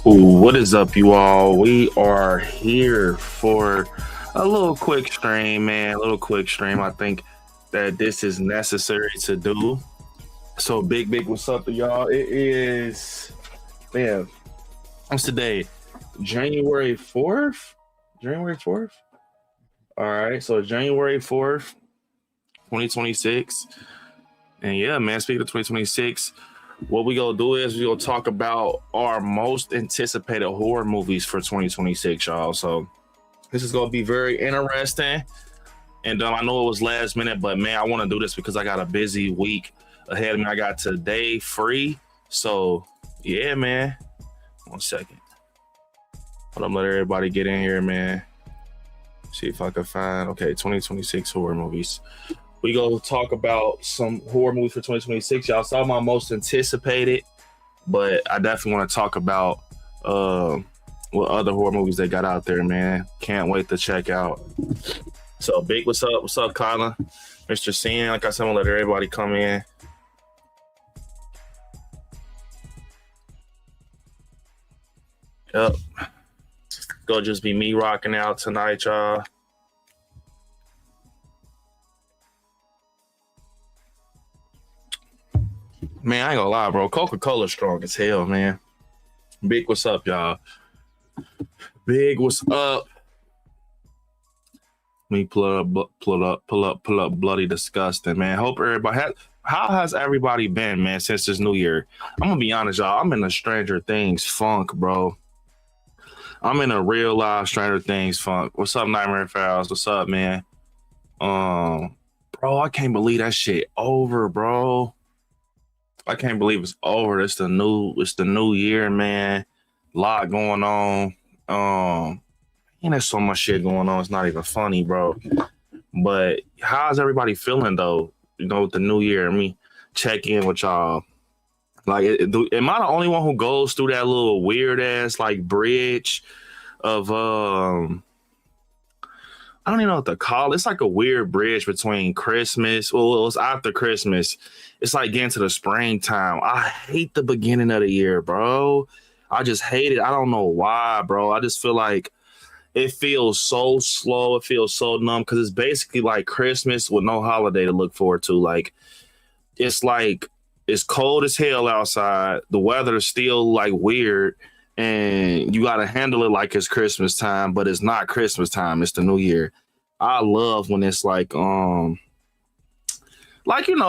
Ooh, what is up, you all? We are here for a little quick stream, man. A little quick stream. I think that this is necessary to do. So, big, what's up, y'all? It is, man, what's today? January 4th? January 4th? All right, so January 4th, 2026. And yeah, man, speaking of 2026, what we gonna do is we gonna talk about our most anticipated horror movies for 2026, y'all. So this is gonna be very interesting. And I know it was last minute, but man, I want to do this because I got a busy week ahead of me. I got today free. So yeah, man. 1 second. Hold on, let everybody get in here, man. See if I can find 2026 horror movies. We go talk about some horror movies for 2026. Y'all saw my most anticipated, but I definitely want to talk about what other horror movies they got out there, man. Can't wait to check out. So, Big, what's up? What's up, Colin? Mr. Sin, like I said, I'm gonna let everybody come in. Yep. Gonna just be me rocking out tonight, y'all. Man, I ain't gonna lie, bro. Coca-Cola strong as hell, man. Big, what's up, y'all? Big, what's up? Me pull up, bloody disgusting, man. Hope everybody how has everybody been, man, since this new year? I'm gonna be honest, y'all. I'm in a Stranger Things funk, bro. I'm in a real live Stranger Things funk. What's up, Nightmare Files? What's up, man? Bro, I can't believe that shit over, bro. I can't believe it's over. It's the new year, man. A lot going on. There's so much shit going on. It's not even funny, bro. But how's everybody feeling though? You know, with the new year, me check in with y'all. Like, am I the only one who goes through that little weird ass like bridge of I don't even know what to call it. It's like a weird bridge between Christmas. Well, it's after Christmas. It's like getting to the springtime. I hate the beginning of the year, bro. I just hate it. I don't know why, bro. I just feel like it feels so slow. It feels so numb because it's basically like Christmas with no holiday to look forward to. Like it's cold as hell outside. The weather is still like weird. And you got to handle it like it's Christmas time, but it's not Christmas time. It's the new year. I love when it's like, you know,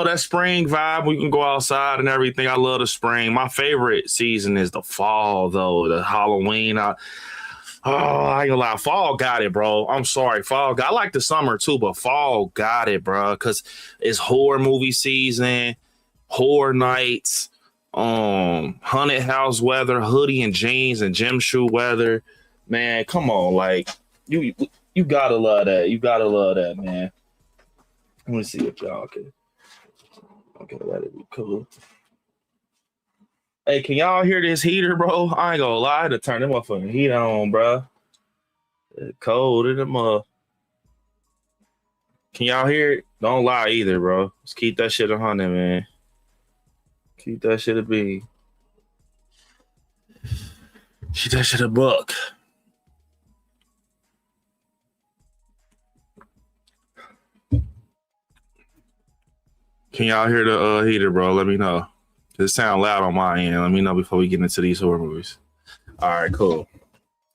that spring vibe. We can go outside and everything. I love the spring. My favorite season is the fall, though. The Halloween. I ain't gonna lie. Fall got it, bro. I'm sorry. I like the summer, too, but fall got it, bro, because it's horror movie season, horror nights, haunted house weather, hoodie and jeans and gym shoe weather. Man, come on, like you gotta love that. You gotta love that, man. Let me see if y'all can. Okay, that'd be cool. Hey, can y'all hear this heater, bro? I ain't gonna lie, to turn them motherfucking heat on, bro. It's cold in them up. Can y'all hear it? Don't lie either, bro. Let's keep that shit 100, man. Keep that shit a beat. Keep that shit a buck. Can y'all hear the heater, bro? Let me know. It sound loud on my end. Let me know before we get into these horror movies. All right, cool.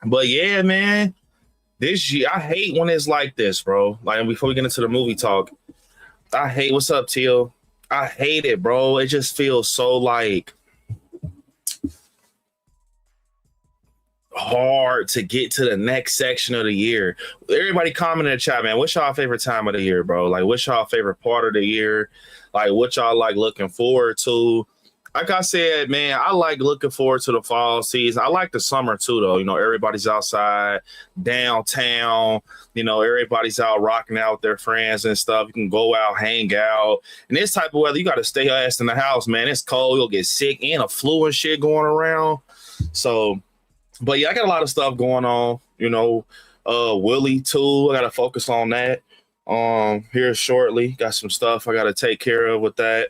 But yeah, man, this year I hate when it's like this, bro. Like before we get into the movie talk, I hate. What's up, Teal? I hate it, bro. It just feels so like hard to get to the next section of the year. Everybody comment in the chat, man. What's y'all favorite time of the year, bro? Like, what's y'all favorite part of the year? Like, what y'all like looking forward to? Like I said, man, I like looking forward to the fall season. I like the summer too, though. You know, everybody's outside, downtown. You know, everybody's out rocking out with their friends and stuff. You can go out, hang out. And this type of weather, you got to stay your ass in the house, man. It's cold. You'll get sick and a flu and shit going around. So, but yeah, I got a lot of stuff going on. You know, Willie too. I got to focus on that. Here shortly. Got some stuff I got to take care of with that.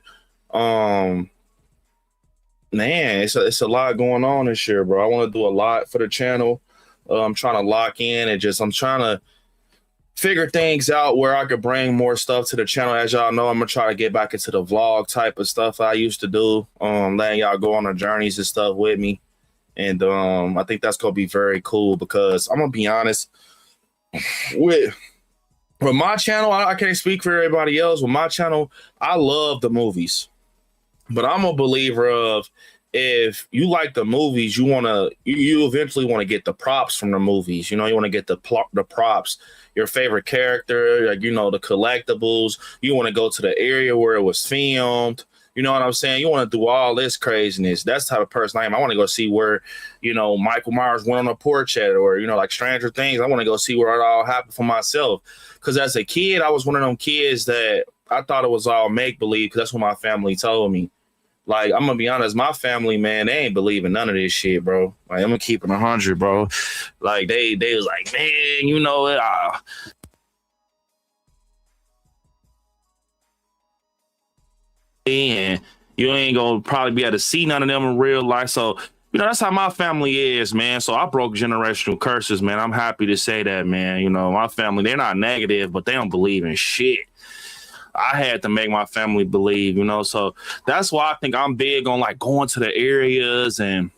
Man, it's a lot going on this year, bro. I want to do a lot for the channel. I'm trying to lock in and I'm trying to figure things out where I could bring more stuff to the channel. As y'all know, I'm gonna try to get back into the vlog type of stuff I used to do. Letting y'all go on the journeys and stuff with me. And I think that's gonna be very cool because I'm gonna be honest with my channel. I can't speak for everybody else. With my channel, I love the movies, but I'm a believer of if you like the movies, you eventually want to get the props from the movies. You know, you want to get the props, your favorite character, like, you know, the collectibles. You want to go to the area where it was filmed. You know what I'm saying? You want to do all this craziness. That's the type of person I am. I want to go see where, you know, Michael Myers went on a porch at, or, you know, like Stranger Things. I want to go see where it all happened for myself. Because as a kid, I was one of them kids that I thought it was all make-believe because that's what my family told me. Like, I'm going to be honest, my family, man, they ain't believing none of this shit, bro. Like, I'm going to keep it 100, bro. Like, they was like, man, you know it. And you ain't gonna probably be able to see none of them in real life. So, you know, that's how my family is, man. So I broke generational curses, man. I'm happy to say that, man. You know, my family, they're not negative, but they don't believe in shit. I had to make my family believe, you know. So that's why I think I'm big on like going to the areas and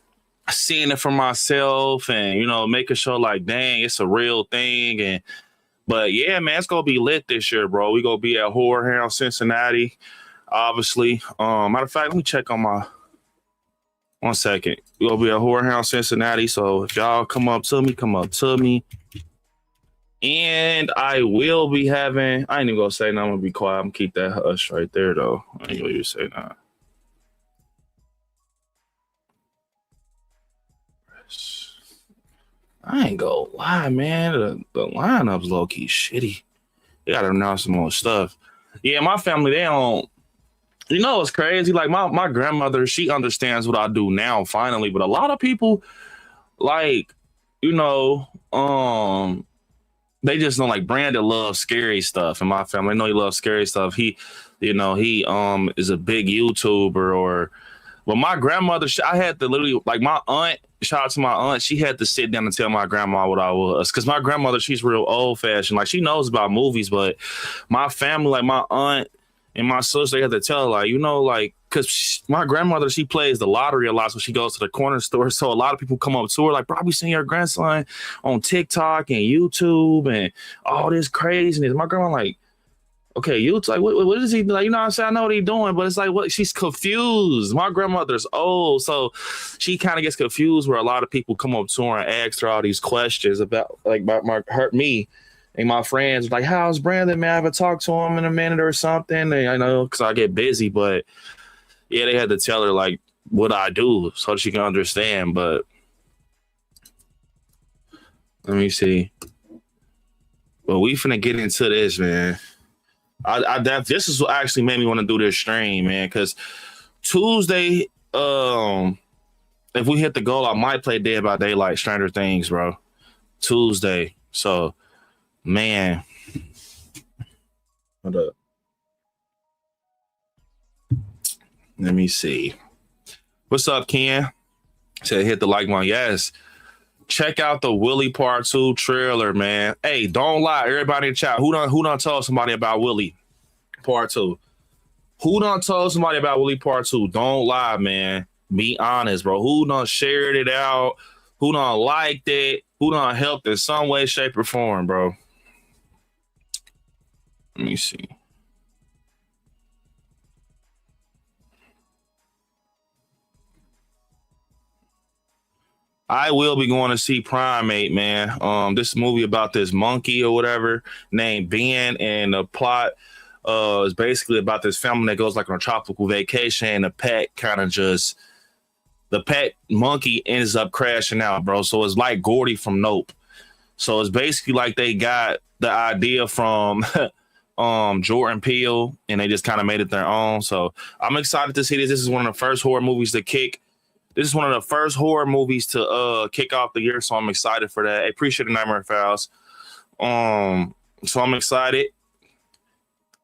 seeing it for myself and, you know, making sure like, dang, it's a real thing. But yeah, man, it's gonna be lit this year, bro. We gonna be at Horror House Cincinnati. Obviously, matter of fact, let me check on my 1 second. We'll be at Horror House Cincinnati. So if y'all come up to me. And I will be having, I ain't even gonna say nothing. I'm gonna be quiet. I'm gonna keep that hush right there though. I ain't gonna even say that. I ain't gonna lie, man. The lineup's low-key shitty. They gotta announce some more stuff. Yeah, my family, they don't. You know, it's crazy. Like my grandmother, she understands what I do now, finally. But a lot of people, like, you know, they just know like Brandon loves scary stuff in my family. I know he loves scary stuff. He is a big YouTuber but my grandmother, I had to literally, like my aunt, shout out to my aunt, she had to sit down and tell my grandma what I was. Because my grandmother, she's real old fashioned. Like she knows about movies, but my family, like my aunt, and my sister, they had to tell her, like, you know, like, because my grandmother, she plays the lottery a lot, so she goes to the corner store. So a lot of people come up to her, like, bro, we seen your grandson on TikTok and YouTube and all this craziness. My grandma, like, okay, YouTube, like, what is he, like, you know what I'm saying? I know what he's doing, but it's like, what? She's confused. My grandmother's old, so she kind of gets confused where a lot of people come up to her and ask her all these questions about, like, me. And my friends like, how's Brandon, man? I haven't talked to him in a minute or something. And I know because I get busy, but yeah, they had to tell her like what I do so she can understand. But let me see. But we finna get into this, man. This is what actually made me want to do this stream, man. Because Tuesday, if we hit the goal, I might play Dead by Daylight, Stranger Things, bro. Tuesday, so. Man, hold up. Let me see. What's up, Ken? Said hit the like button. Yes. Check out the Willie Part 2 trailer, man. Hey, don't lie. Everybody in chat. Who done told somebody about Willie Part 2? Who done told somebody about Willie Part 2? Don't lie, man. Be honest, bro. Who done shared it out? Who done liked it? Who done helped in some way, shape, or form, bro? Let me see. I will be going to see Primate, man. This movie about this monkey or whatever named Ben, and the plot is basically about this family that goes like on a tropical vacation, and the pet monkey ends up crashing out, bro. So it's like Gordy from Nope. So it's basically like they got the idea from Jordan Peele, and they just kind of made it their own. So I'm excited to see this. This is one of the first horror movies to kick. This is one of the first horror movies to kick off the year, so I'm excited for that. I appreciate the Nightmare Files. So I'm excited.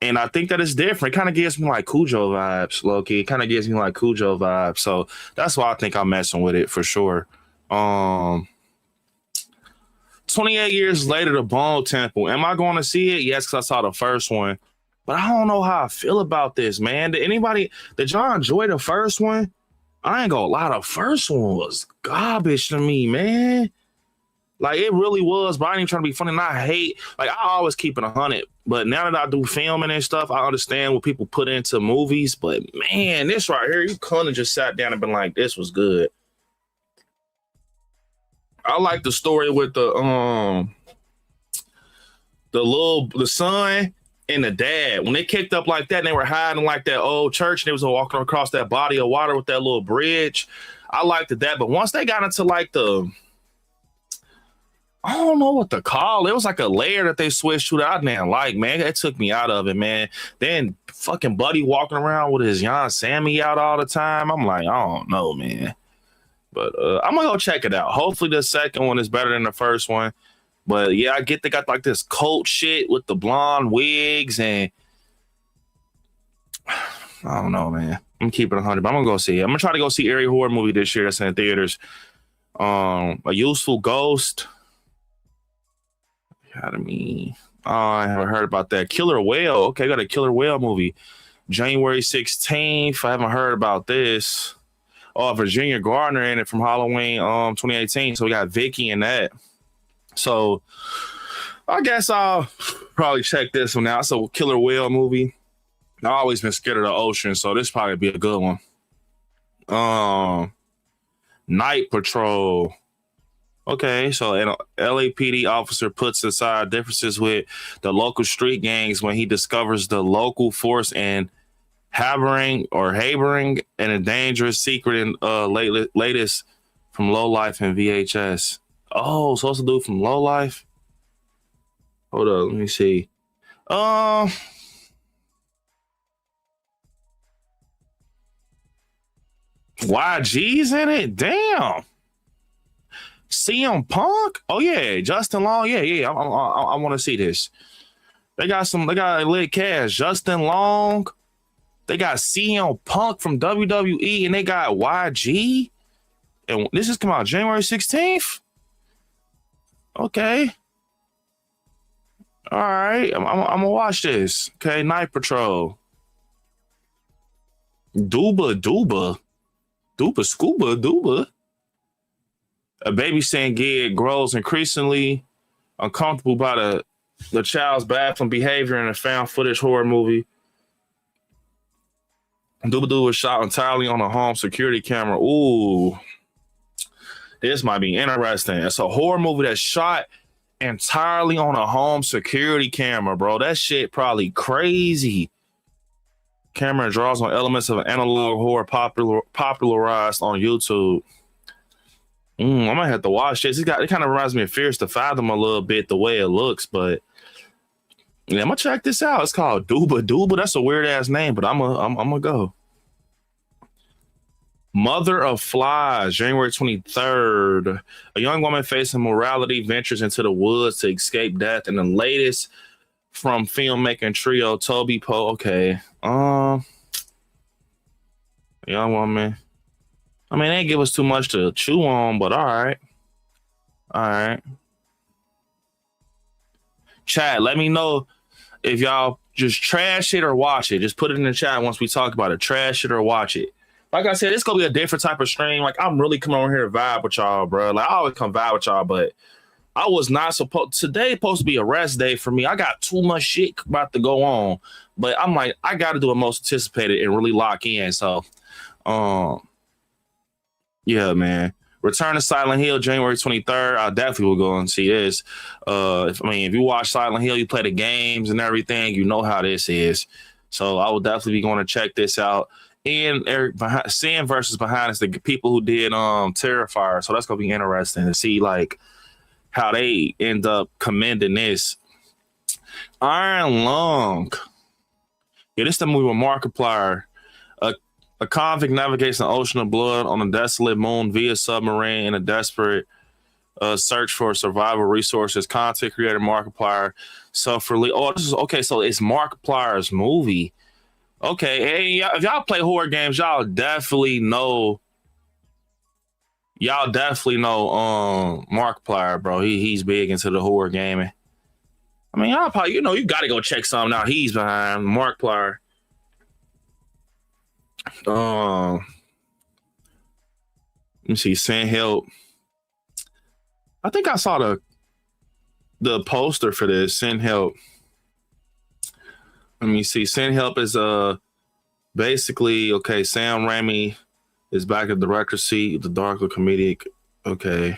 And I think that it's different. It kind of gives me like Cujo vibes, low key. It kind of gives me like Cujo vibes. So that's why I think I'm messing with it for sure. 28 years later, the Bone Temple. Am I going to see it? Yes, because I saw the first one. But I don't know how I feel about this, man. Did y'all enjoy the first one? I ain't gonna lie, the first one was garbage to me, man. Like it really was, but I ain't even trying to be funny. And I hate, like I always keep it 100. But now that I do filming and stuff, I understand what people put into movies. But man, this right here, you couldn't have just sat down and been like, this was good. I like the story with the son and the dad. When they kicked up like that and they were hiding like that old church and they was walking across that body of water with that little bridge. I liked that. But once they got into like I don't know what to call it. It was like a layer that they switched to that I didn't like, man. That took me out of it, man. Then fucking Buddy walking around with his Yon Sammy out all the time. I'm like, I don't know, man. But I'm gonna go check it out. Hopefully the second one is better than the first one. But yeah, I get they got like this cult shit with the blonde wigs and I don't know, man. I'm keeping 100, but I'm gonna go see it. I'm gonna try to go see every horror movie this year that's in theaters. A Useful Ghost. I haven't heard about that. Killer Whale. Okay, got a Killer Whale movie. January 16th. I haven't heard about this. Oh, Virginia Gardner in it from Halloween 2018. So we got Vicky in that. So I guess I'll probably check this one out. So Killer Whale movie. I've always been scared of the ocean, so this probably be a good one. Night Patrol. Okay, so an LAPD officer puts aside differences with the local street gangs when he discovers the local force and harboring and a dangerous secret in latest from Low Life and VHS. Oh, so what's the dude from Low Life? Hold up, let me see. YG's in it? Damn. CM Punk? Oh yeah, Justin Long. Yeah. I want to see this. They got a lit cast. Justin Long. They got CM Punk from WWE, and they got YG. And this is come out January 16th. Okay. All right. I'm gonna watch this. Okay, Night Patrol. Duba. A babysitting gig grows increasingly uncomfortable by the child's baffling behavior in a found footage horror movie. Dooba was shot entirely on a home security camera. Ooh, this might be interesting. It's a horror movie that's shot entirely on a home security camera, bro. That shit probably crazy. Camera draws on elements of an analog horror popularized on YouTube. I might have to watch this. It kind of reminds me of Fears to Fathom a little bit, the way it looks, but yeah, I'm gonna check this out. It's called Duba. That's a weird ass name, but I'm gonna go. Mother of Flies, January 23rd. A young woman facing morality ventures into the woods to escape death. And the latest from filmmaking trio Toby Poe. Okay. Young woman. I mean, they didn't give us too much to chew on, but all right. Chat, let me know if y'all just trash it or watch it. Just put it in the chat once we talk about it. Trash it or watch it. Like I said, it's going to be a different type of stream. Like, I'm really coming over here to vibe with y'all, bro. Like, I always come vibe with y'all, but I was not today supposed to be a rest day for me. I got too much shit about to go on. But I'm like, I got to do a most anticipated and really lock in. So, yeah, man. Return to Silent Hill, January 23rd. I definitely will go and see this. If you watch Silent Hill, you play the games and everything, you know how this is. So I will definitely be going to check this out. And Sin versus Behind is the people who did Terrifier. So that's gonna be interesting to see like how they end up commending this. Iron Lung. Yeah, this is the movie with Markiplier. A convict navigates an ocean of blood on a desolate moon via submarine in a desperate search for survival resources, content creator, Markiplier, self-release. Oh, this is okay. So it's Markiplier's movie. Okay, hey, if y'all play horror games, y'all definitely know. Y'all definitely know Markiplier, bro. He's big into the horror gaming. I mean, y'all probably, you got to go check something out. He's behind Markiplier. Let me see. Send help. I think I saw the poster for this. Send help. Let me see. Send help is basically okay. Sam Raimi is back at the director's seat. The darker comedic. Okay.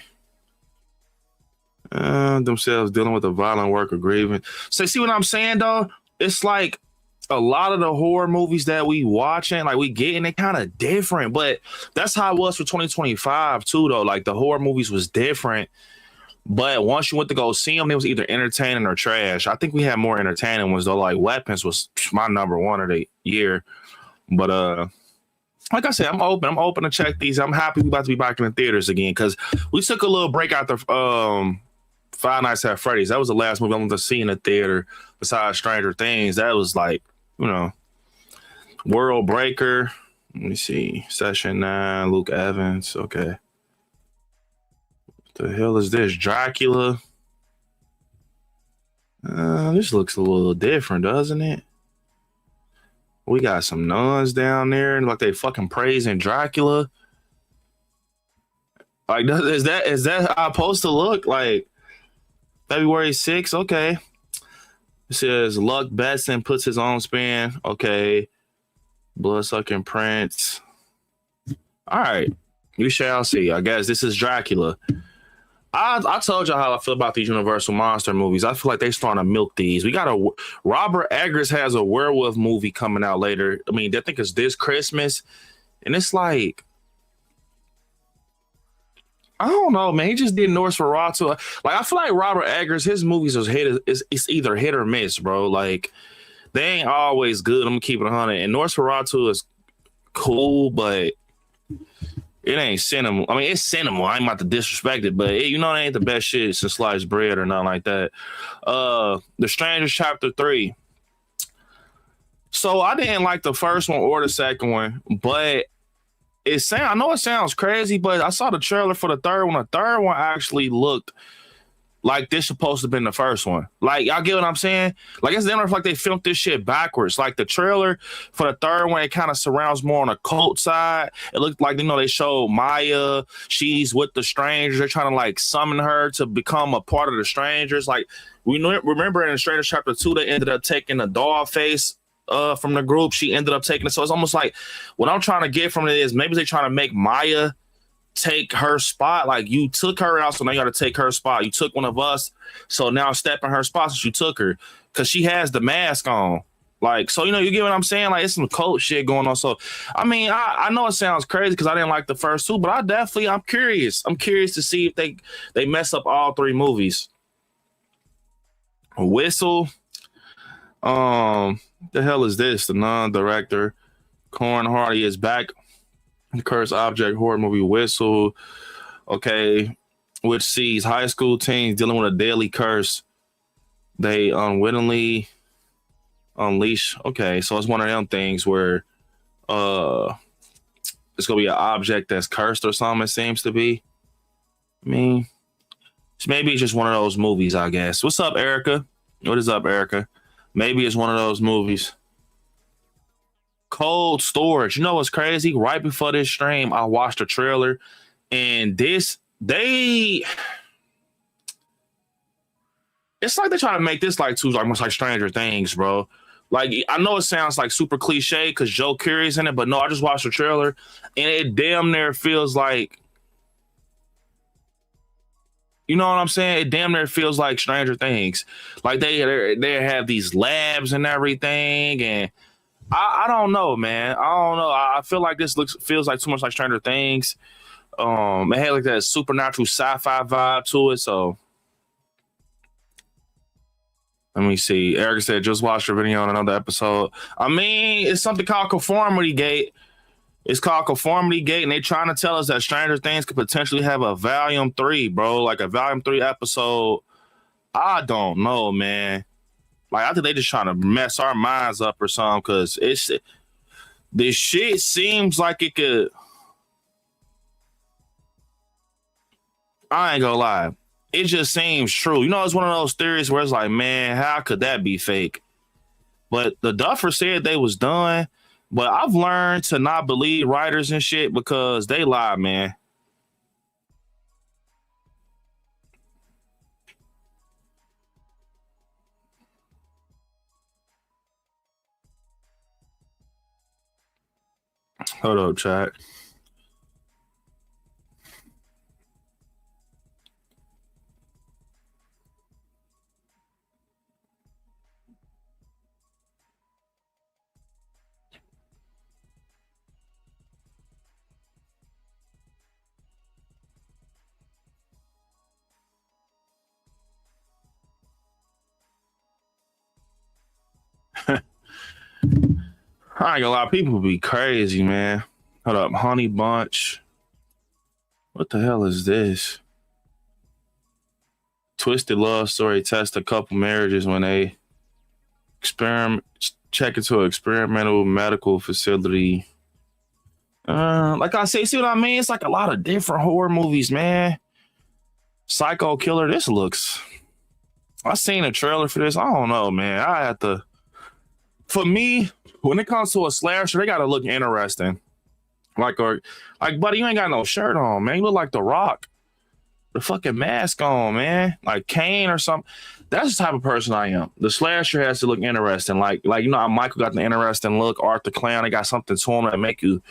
Themselves dealing with a violent work of grieving. So see what I'm saying though? It's like a lot of the horror movies that we watching, like we getting, it kind of different. But that's how it was for 2025 too, though. Like the horror movies was different. But once you went to go see them, it was either entertaining or trash. I think we had more entertaining ones though. Like Weapons was my number one of the year. But like I said, I'm open to check these. I'm happy we about to be back in the theaters again because we took a little break after Five Nights at Freddy's. That was the last movie I wanted to see in the theater besides Stranger Things. That was like, World Breaker. Let me see. Session 9, Luke Evans. Okay. What the hell is this? Dracula. This looks a little different, doesn't it? We got some nuns down there and like they fucking praising Dracula. Like, is that how it's supposed to look? Like February 6th? Okay. It says Luck Besson puts his own spin. Okay. Bloodsucking Prince. All right. You shall see. I guess this is Dracula. I told y'all how I feel about these Universal Monster movies. I feel like they starting to milk these. We got Robert Eggers has a werewolf movie coming out later. I mean, they think it's this Christmas. And it's like, I don't know, man. He just did Nosferatu. Like, I feel like Robert Eggers, his movies it's either hit or miss, bro. Like, they ain't always good. I'm gonna keep it 100. And Nosferatu is cool, but it ain't cinema. I mean, it's cinema. I'm about to disrespect it, but it ain't the best shit since sliced bread or nothing like that. The Strangers Chapter 3. So I didn't like the first one or the second one, but I know it sounds crazy, but I saw the trailer for the third one. The third one actually looked like this supposed to have been the first one. Like, y'all get what I'm saying? Like, it's like they filmed this shit backwards. Like, the trailer for the third one, it kind of surrounds more on the cult side. It looked like, they showed Maya. She's with the strangers. They're trying to, like, summon her to become a part of the strangers. Like, we remember in Strangers Chapter 2, they ended up taking the doll face from the group. She ended up taking it. So it's almost like what I'm trying to get from it is maybe they're trying to make Maya take her spot. Like, you took her out, so now you got to take her spot. You took one of us, so now step in her spot since you took her, because she has the mask on. Like, so you get what I'm saying? Like, it's some cult shit going on. So I mean, I know it sounds crazy because I didn't like the first two, but I'm curious. I'm curious to see if they mess up all three movies. Whistle. The hell is this? The non-director Corin Hardy is back. The cursed object horror movie Whistle, okay, which sees high school teens dealing with a deadly curse. They unwittingly unleash. Okay, so it's one of them things where it's gonna be an object that's cursed or something. It seems to be. I mean, maybe it's just one of those movies, I guess. What's up, Erica? What is up, Erica? Maybe it's one of those movies. Cold Storage. You know what's crazy? Right before this stream, I watched a trailer, and it's like they're trying to make this like much like Stranger Things, bro. Like, I know it sounds like super cliche because Joe Curry's in it, but no, I just watched the trailer, and it damn near feels like, you know what I'm saying? It damn near feels like Stranger Things. Like they have these labs and everything, and I don't know, man. I don't know. I feel like this feels like too much like Stranger Things. It had like that supernatural sci-fi vibe to it. So let me see. Eric said, just watched your video on another episode. I mean, it's something called Conformity Gate. It's called Conformity Gate, and they trying to tell us that Stranger Things could potentially have a Volume 3, bro. Like a Volume 3 episode. I don't know, man. Like, I think they just trying to mess our minds up or something, because this shit seems like it could. I ain't gonna lie. It just seems true. You know, it's one of those theories where it's like, man, how could that be fake? But the Duffer said they was done. But I've learned to not believe writers and shit because they lie, man. Hold up, chat. I ain't gonna lie, people be crazy, man. Hold up, Honey Bunch. What the hell is this? Twisted love story test a couple marriages when they check into an experimental medical facility. Like I say, see what I mean? It's like a lot of different horror movies, man. Psycho Killer. This looks. I seen a trailer for this. I don't know, man. I have to. For me, when it comes to a slasher, they gotta look interesting. Like, buddy, you ain't got no shirt on, man. You look like The Rock. The fucking mask on, man. Like Kane or something. That's the type of person I am. The slasher has to look interesting. Like you know how Michael got the interesting look, Art the Clown, they got something to him that make you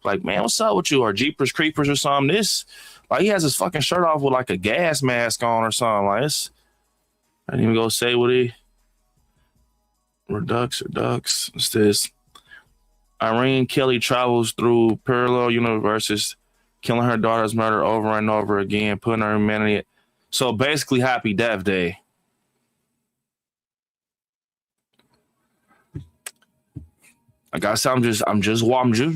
like, man, what's up with you? Or Jeepers Creepers or something. This, like, he has his fucking shirt off with like a gas mask on or something. Like, it's, I didn't even go say what he Redux or Ducks. What's this? Irene Kelly travels through parallel universes, killing her daughter's murder over and over again, putting her humanity. So basically, Happy Death Day. Like I said, I'm just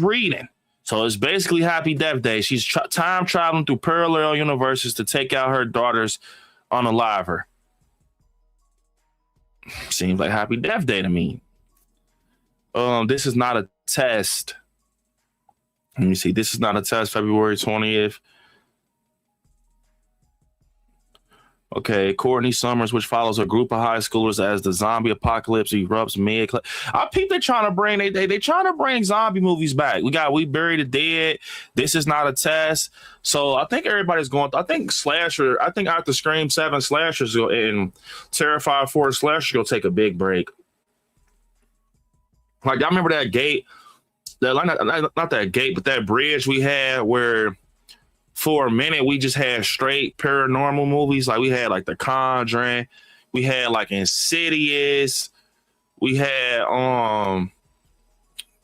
reading. So it's basically Happy Death Day. She's time traveling through parallel universes to take out her daughters, unalive her. Seems like Happy Death Day to me. This is not a test. Let me see. This is not a test. February 20th. Okay, Courtney Summers, which follows a group of high schoolers as the zombie apocalypse erupts mid. I think they're trying to bring they trying to bring zombie movies back. We Bury the Dead. This is not a test. So I think everybody's going. I think slasher. I think after Scream 7, slashers and Terrifier 4 slashers gonna take a big break. Like I remember that gate, not that gate, but that bridge we had where. For a minute, we just had straight paranormal movies. Like we had like The Conjuring, we had like Insidious, we had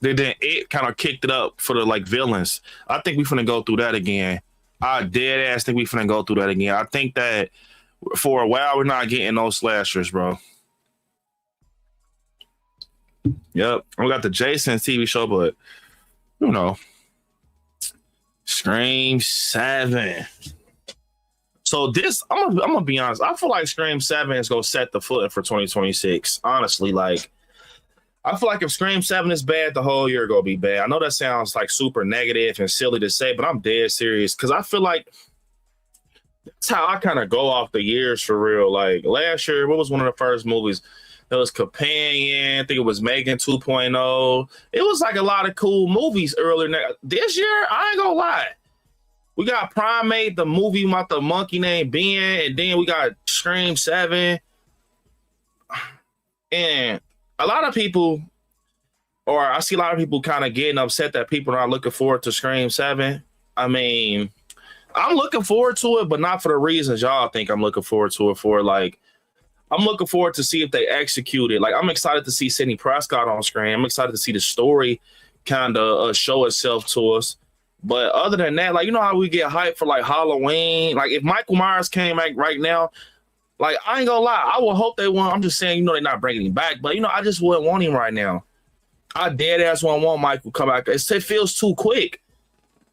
then it kind of kicked it up for the like villains. I think we finna go through that again. I dead ass think we finna go through that again. I think that for a while we're not getting those slashers, bro. Yep, we got the Jason TV show, but you know. Scream 7. So this, I'm gonna be honest. I feel like Scream 7 is gonna set the footing for 2026. Honestly, like I feel like if Scream 7 is bad, the whole year gonna be bad. I know that sounds like super negative and silly to say, but I'm dead serious because I feel like that's how I kind of go off the years for real. Like last year, what was one of the first movies? It was Companion. I think it was Megan 2.0. It was like a lot of cool movies earlier. This year, I ain't gonna lie. We got Primate, the movie about the monkey named Ben, and then we got Scream 7. And a lot of people, or I see a lot of people kind of getting upset that people are not looking forward to Scream 7. I mean, I'm looking forward to it, but not for the reasons y'all think I'm looking forward to it for. Like, I'm looking forward to see if they execute it. Like, I'm excited to see Sidney Prescott on screen. I'm excited to see the story kind of show itself to us. But other than that, like, you know how we get hyped for, like, Halloween? Like, if Michael Myers came back right now, like, I ain't gonna lie. I would hope they want. I'm just saying, you know, they're not bringing him back. But, you know, I just wouldn't want him right now. I dead ass want Michael come back. It feels too quick.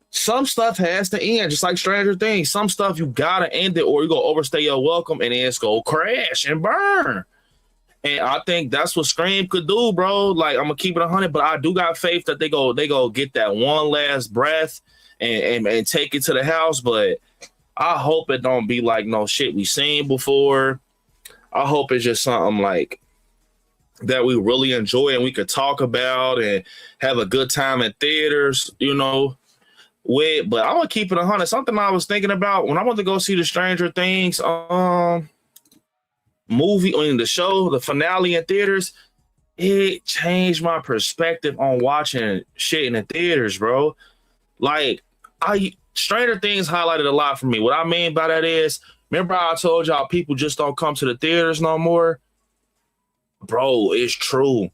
Some stuff has to end, just like Stranger Things. Some stuff you gotta end it, or you go overstay your welcome, and then it's go crash and burn. And I think that's what Scream could do, bro. Like, I'm gonna keep it 100, but I do got faith that they go get that one last breath and take it to the house. But I hope it don't be like no shit we seen before. I hope it's just something like that we really enjoy and we could talk about and have a good time in theaters, you know. But I'm gonna keep it 100. Something I was thinking about when I went to go see the Stranger Things movie, the show, the finale in theaters, it changed my perspective on watching shit in the theaters, bro. Like, Stranger Things highlighted a lot for me. What I mean by that is, remember how I told y'all people just don't come to the theaters no more? Bro, it's true.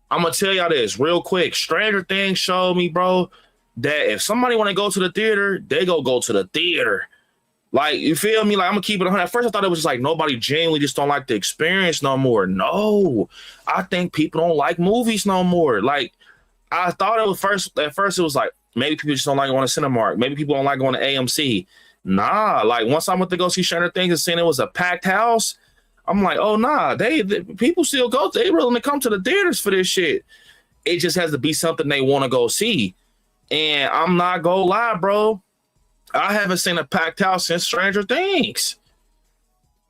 I'm gonna tell y'all this real quick. Stranger Things showed me, bro, that if somebody want to go to the theater, they go to the theater. Like, you feel me? Like, I'm gonna keep it 100. At first, I thought it was just like nobody genuinely just don't like the experience no more. No, I think people don't like movies no more. Like, I thought it was at first it was like maybe people just don't like going to Cinemark. Maybe people don't like going to AMC. Nah, like once I went to go see Stranger Things and seeing it was a packed house, I'm like, oh nah, they people still go. They willing to come to the theaters for this shit. It just has to be something they want to go see. And I'm not gonna lie, bro. I haven't seen a packed house since Stranger Things.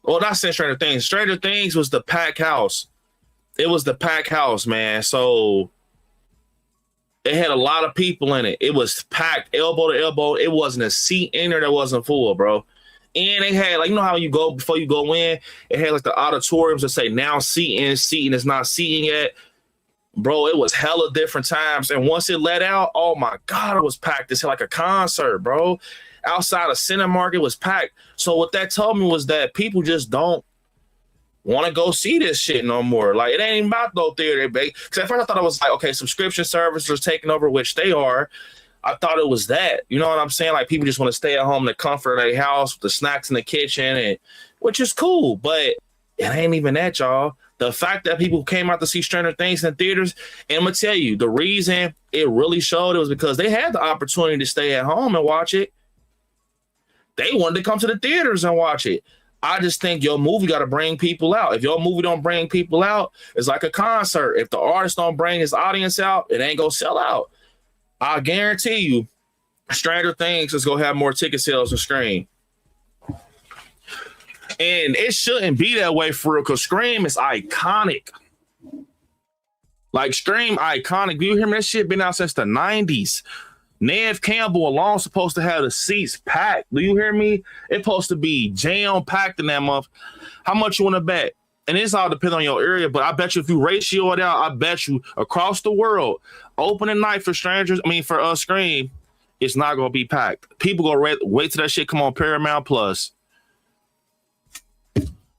Well, not since Stranger Things. Stranger Things was the packed house. It was the packed house, man. So it had a lot of people in it. It was packed elbow to elbow. It wasn't a seat in there that wasn't full, bro. And they had, like, you know how you go before you go in, it had like the auditoriums that say now seating is not seating yet. Bro, it was hella different times. And once it let out, oh my God, it was packed. It's like a concert, bro. Outside of Cinemark, it was packed. So what that told me was that people just don't want to go see this shit no more. Like, it ain't about no theater, babe. Because at first I thought it was like, okay, subscription services are taking over, which they are. I thought it was that. You know what I'm saying? Like, people just want to stay at home in the comfort of their house with the snacks in the kitchen, and which is cool. But it ain't even that, y'all. The fact that people came out to see Stranger Things in theaters, and I'm going to tell you, the reason it really showed it was because they had the opportunity to stay at home and watch it. They wanted to come to the theaters and watch it. I just think your movie got to bring people out. If your movie don't bring people out, it's like a concert. If the artist don't bring his audience out, it ain't going to sell out. I guarantee you, Stranger Things is going to have more ticket sales than Scream. And it shouldn't be that way for real, because Scream is iconic. Like, Scream iconic. Do you hear me? That shit been out since the 90s. Nev Campbell alone supposed to have the seats packed. Do you hear me? It's supposed to be jam-packed in that month. How much you want to bet? And it's all depends on your area, but I bet you if you ratio it out, I bet you across the world, opening night for Scream, it's not going to be packed. People go wait till that shit come on Paramount Plus.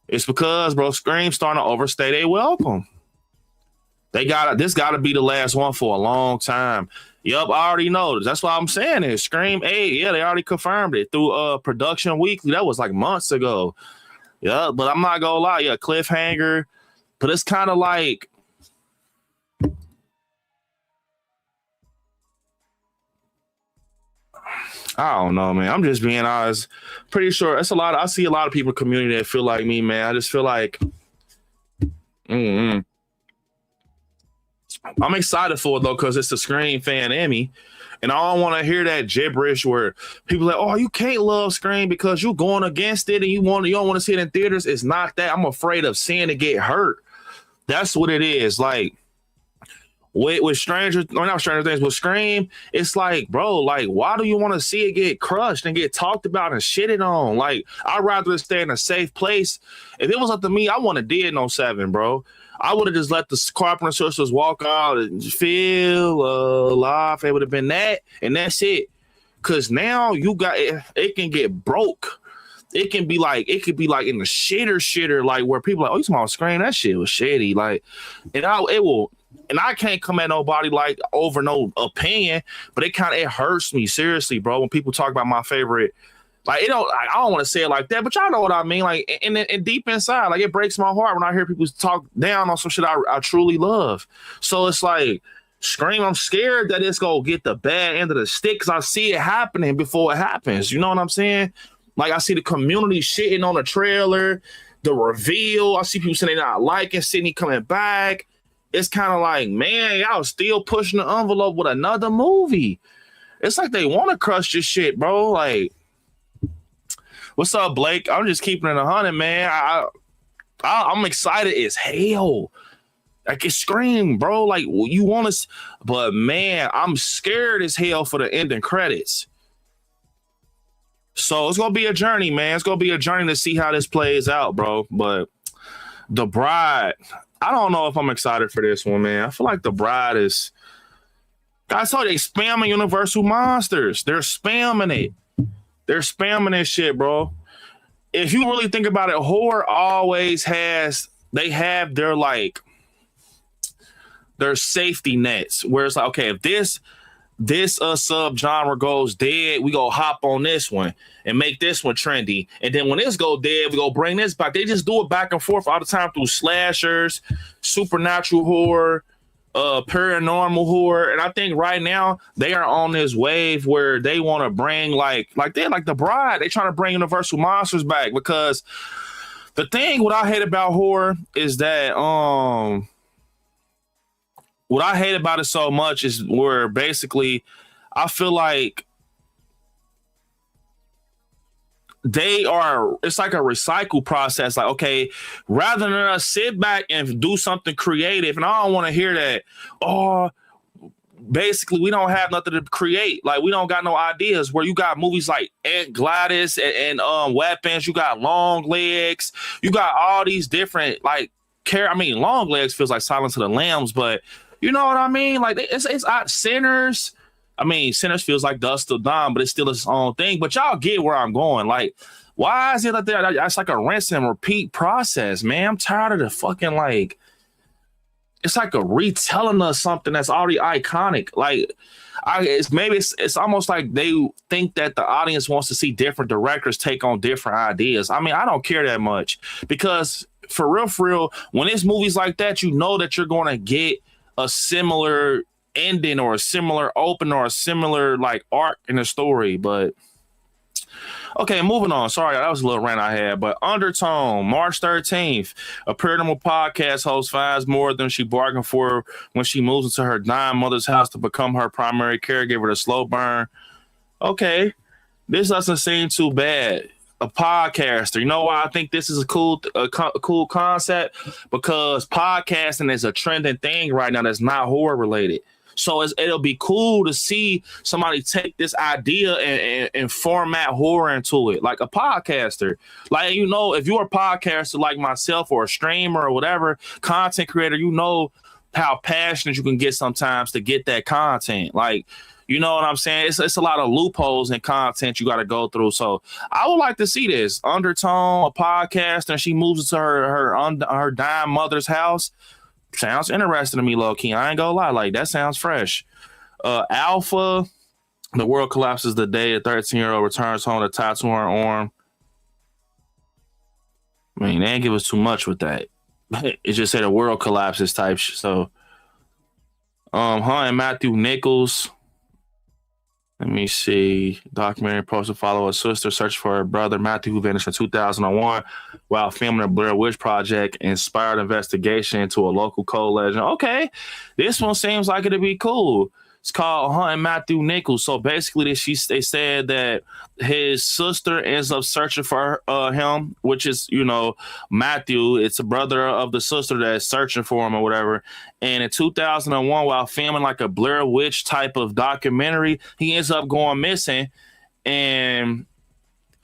It's because, bro, Scream's starting to overstay their welcome. This got to be the last one for a long time. Yup, I already know. That's why I'm saying it. Scream 8, yeah, they already confirmed it through Production Weekly. That was like months ago. Yeah, but I'm not gonna lie, yeah, cliffhanger. But it's kind of like, I don't know, man. I'm just being honest. Pretty sure it's a lot. I see a lot of people in the community that feel like me, man. I just feel like, I'm excited for it though, because it's the Scream fan in me, and I don't want to hear that gibberish where people are like, oh, you can't love Scream because you're going against it and you don't want to see it in theaters. It's not that. I'm afraid of seeing it get hurt. That's what it is. Like, with not Stranger Things, with Scream, it's like, bro, like, why do you want to see it get crushed and get talked about and shitted on? Like, I'd rather stay in a safe place. If it was up to me, I wouldn't have did no 7, bro. I would have just let the Carpenter sisters walk out and feel alive. It would have been that, and that's it. Because now you got it can get broke. It could be like in the shitter, like where people are like, oh, you talking about Scream? That shit was shitty. Like, and I can't come at nobody like over no opinion, but it hurts me seriously, bro, when people talk about my favorite. Like, I don't want to say it like that, but y'all know what I mean. Like, and deep inside, like, it breaks my heart when I hear people talk down on some shit I truly love. So it's like, Scream, I'm scared that it's gonna get the bad end of the stick because I see it happening before it happens. You know what I'm saying? Like I see the community shitting on the trailer, the reveal. I see people saying they not liking Sydney coming back. It's kind of like, man, y'all still pushing the envelope with another movie. It's like they want to crush this shit, bro. Like, what's up, Blake? I'm just keeping it 100, man. I'm excited as hell. Like it scream, bro. Like you want to, but man, I'm scared as hell for the ending credits. So it's gonna be a journey, man. It's gonna be a journey to see how this plays out, bro. But The Bride, I don't know if I'm excited for this one, man. I feel like The Bride is. I saw they spamming Universal Monsters. They're spamming it. They're spamming this shit, bro. If you really think about it, horror always has. They have their like. Their safety nets where it's like, okay, if this subgenre goes dead, we go hop on this one and make this one trendy. And then when this go dead, we go bring this back. They just do it back and forth all the time through slashers, supernatural horror, paranormal horror. And I think right now they are on this wave where they want to bring like they're like The Bride. They trying to bring Universal Monsters back because the thing what I hate about horror is that what I hate about it so much is where basically I feel like it's like a recycle process. Like, okay, rather than us sit back and do something creative, and I don't want to hear that, basically we don't have nothing to create. Like we don't got no ideas where you got movies like Aunt Gladys and Weapons, you got Long Legs, you got all these different Long Legs feels like Silence of the Lambs, but you know what I mean? Like it's Sinners. I mean, Sinners feels like Dust Till Dawn, but it's still its own thing. But y'all get where I'm going. Like, why is it like that? It's like a rinse and repeat process, man. I'm tired of the fucking like. It's like a retelling of something that's already iconic. Like, it's almost like they think that the audience wants to see different directors take on different ideas. I mean, I don't care that much because for real, when it's movies like that, you know that you're going to get a similar ending or a similar open or a similar like arc in the story. But okay, moving on. Sorry, that was a little rant I had. But Undertone, March 13th, a paranormal podcast host finds more than she bargained for when she moves into her dying mother's house to become her primary caregiver to slow burn. Okay, this doesn't seem too bad. A podcaster. You know why I think this is a cool concept? Because podcasting is a trending thing right now that's not horror related. So it'll be cool to see somebody take this idea and format horror into it, like a podcaster. Like, you know, if you're a podcaster like myself or a streamer or whatever, content creator, you know how passionate you can get sometimes to get that content. Like, you know what I'm saying? It's a lot of loopholes in content you got to go through. So I would like to see this. Undertone, a podcast, and she moves into her dying mother's house. Sounds interesting to me, low key. I ain't gonna lie, like that sounds fresh. Alpha, the world collapses the day a 13-year-old returns home to tattoo on her arm. I mean, they didn't give us too much with that. It just said the world collapses type. So, her and Matthew Nichols. Let me see. Documentary post to follow a sister search for her brother Matthew, who vanished in 2001 while filming a Blair Witch Project, inspired investigation into a local code legend. Okay, this one seems like it'd be cool. It's called Hunting Matthew Nichols. So basically, they said that his sister ends up searching for him, which is, you know, Matthew. It's a brother of the sister that's searching for him or whatever. And in 2001, while filming like a Blair Witch type of documentary, he ends up going missing. And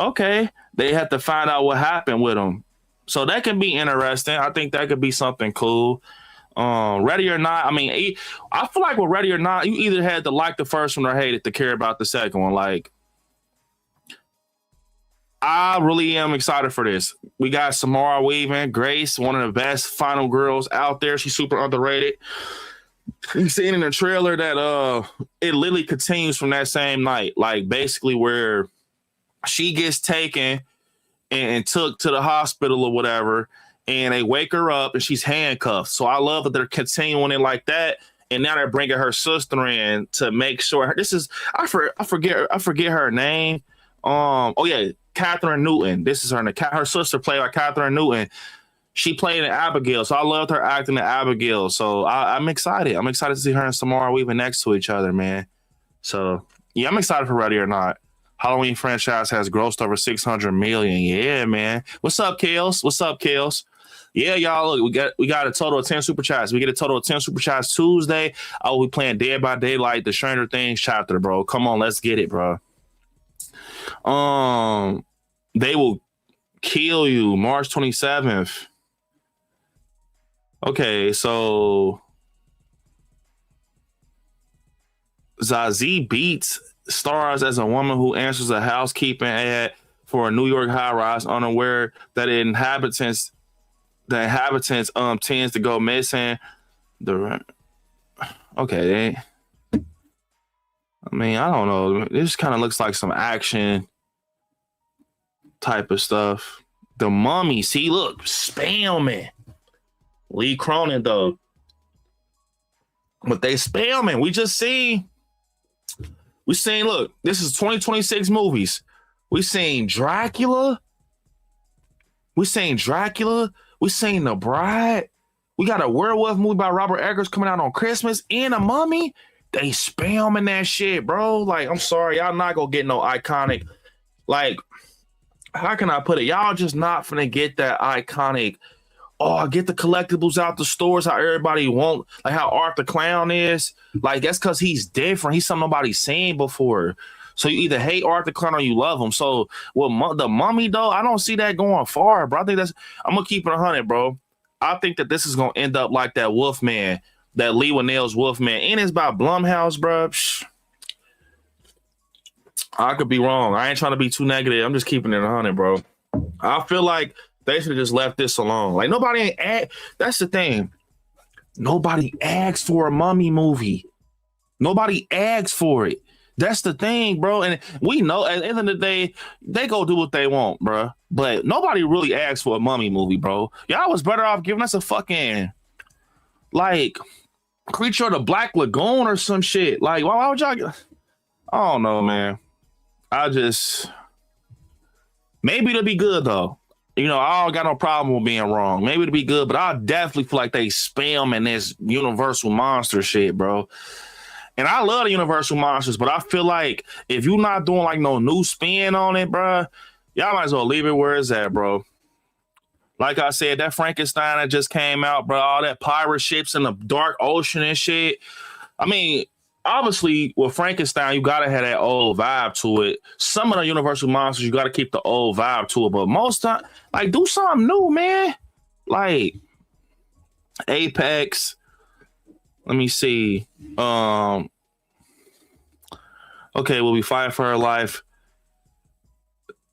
okay, they have to find out what happened with him. So that can be interesting. I think that could be something cool. Ready or Not, I mean, I feel like with Ready or Not, you either had to like the first one or hate it to care about the second one. Like, I really am excited for this. We got Samara Weaving, Grace, one of the best final girls out there. She's super underrated. You seen in the trailer that it literally continues from that same night, like basically where she gets taken and took to the hospital or whatever, and they wake her up and she's handcuffed. So I love that they're continuing it like that. and now they're bringing her sister in to make sure this is I forget her name. Oh yeah, Catherine Newton. This is her sister played by Catherine Newton. She played in Abigail, so I loved her acting in Abigail. So I'm excited. I'm excited to see her and Samara Weaving next to each other, man. So yeah, I'm excited for Ready or Not. Halloween franchise has grossed over 600 million. Yeah, man. What's up, Kales? What's up, Kales? Yeah, y'all. Look, we got a total of 10 super chats. We get a total of 10 super chats Tuesday. I will be playing Dead by Daylight, the Stranger Things chapter, bro. Come on, let's get it, bro. They will kill you March 27th. Okay, so Zazie Beetz stars as a woman who answers a housekeeping ad for a New York high-rise, unaware that the inhabitants tends to go missing. Okay, I mean, I don't know. This kind of looks like some action type of stuff. The Mummy, see, look, spamming. Lee Cronin, though. But they spamming. We seen, look, this is 2026 movies. We seen Dracula. We seen The Bride. We got a werewolf movie by Robert Eggers coming out on Christmas and a Mummy. They spamming that shit, bro. Like, I'm sorry, y'all not gonna get no iconic. Like, how can I put it? Y'all just not finna get that iconic. Oh, get the collectibles out the stores, how everybody want, like how Art the Clown is. Like, that's because he's different. He's something nobody's seen before. So you either hate Art the Clown or you love him. So with the Mummy, though, I don't see that going far, bro. I'm going to keep it 100, bro. I think that this is going to end up like that Wolfman, that Lee Winnell's Wolfman. And it's by Blumhouse, bro. I could be wrong. I ain't trying to be too negative. I'm just keeping it 100, bro. I feel like they should have just left this alone. Like, that's the thing. Nobody asked for a Mummy movie. Nobody asked for it. That's the thing, bro. And we know at the end of the day, they go do what they want, bro. But nobody really asked for a Mummy movie, bro. Y'all was better off giving us a fucking, like, Creature of the Black Lagoon or some shit. Like, why would y'all? I don't know, man. Maybe it'll be good, though. You know, I don't got no problem with being wrong. Maybe it'll be good, but I definitely feel like they spamming this Universal Monster shit, bro. And I love the Universal Monsters, but I feel like if you're not doing like no new spin on it, bro, y'all might as well leave it where it's at, bro. Like I said, that Frankenstein that just came out, bro, all that pirate ships in the dark ocean and shit. I mean, obviously, with Frankenstein, you gotta have that old vibe to it. Some of the Universal Monsters, you gotta keep the old vibe to it, but most time, like, do something new, man. Like Apex. Let me see. Okay, we'll be fighting for her life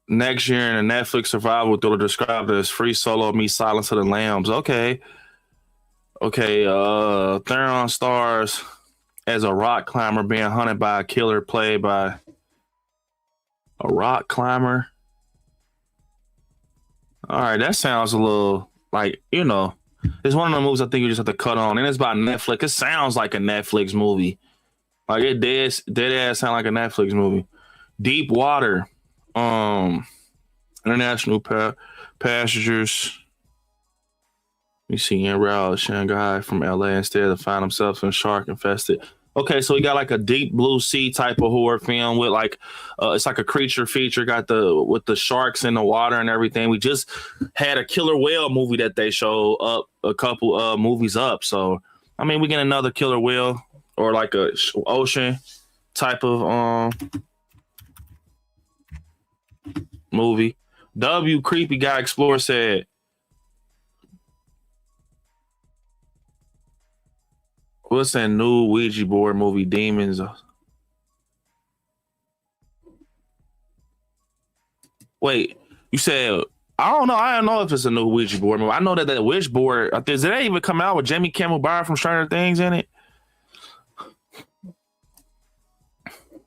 next year in a Netflix survival thriller described as Free Solo meets Silence of the Lambs. Okay. Theron stars as a rock climber being hunted by a killer played by a rock climber. All right, that sounds a little like, you know, it's one of the movies I think you just have to cut on. And it's about Netflix. It sounds like a Netflix movie. Like, it dead ass sound like a Netflix movie. Deep Water. International passengers. You see en route Shanghai from LA instead to find himself in shark infested. Okay, so we got like a deep blue sea type of horror film with like it's like a creature feature, with the sharks in the water and everything. We just had a killer whale movie that they showed up a couple movies up. So I mean, we get another killer whale or like a ocean type of movie. W Creepy Guy Explorer said, what's that new Ouija board movie, Demons? Wait, you said, I don't know. I don't know if it's a new Ouija board movie. I know that Ouija board, did that even come out with Jamie Campbell Bower from Stranger Things in it?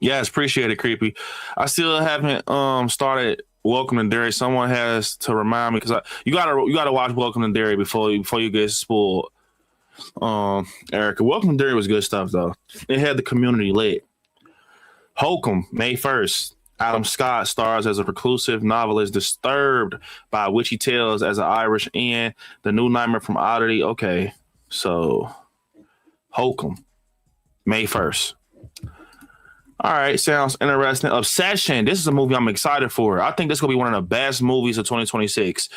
Yes, appreciate it, Creepy. I still haven't started Welcome to Derry. Someone has to remind me, because you gotta watch Welcome to Derry before you get spoiled. Erica, Welcome Dairy was good stuff though. It had the community lit. Holcomb, May 1st. Adam Scott stars as a reclusive novelist disturbed by witchy tales as an Irish in The New Nightmare from Oddity. Okay, so Holcomb, May 1st. All right, sounds interesting. Obsession. This is a movie I'm excited for. I think this is going to be one of the best movies of 2026.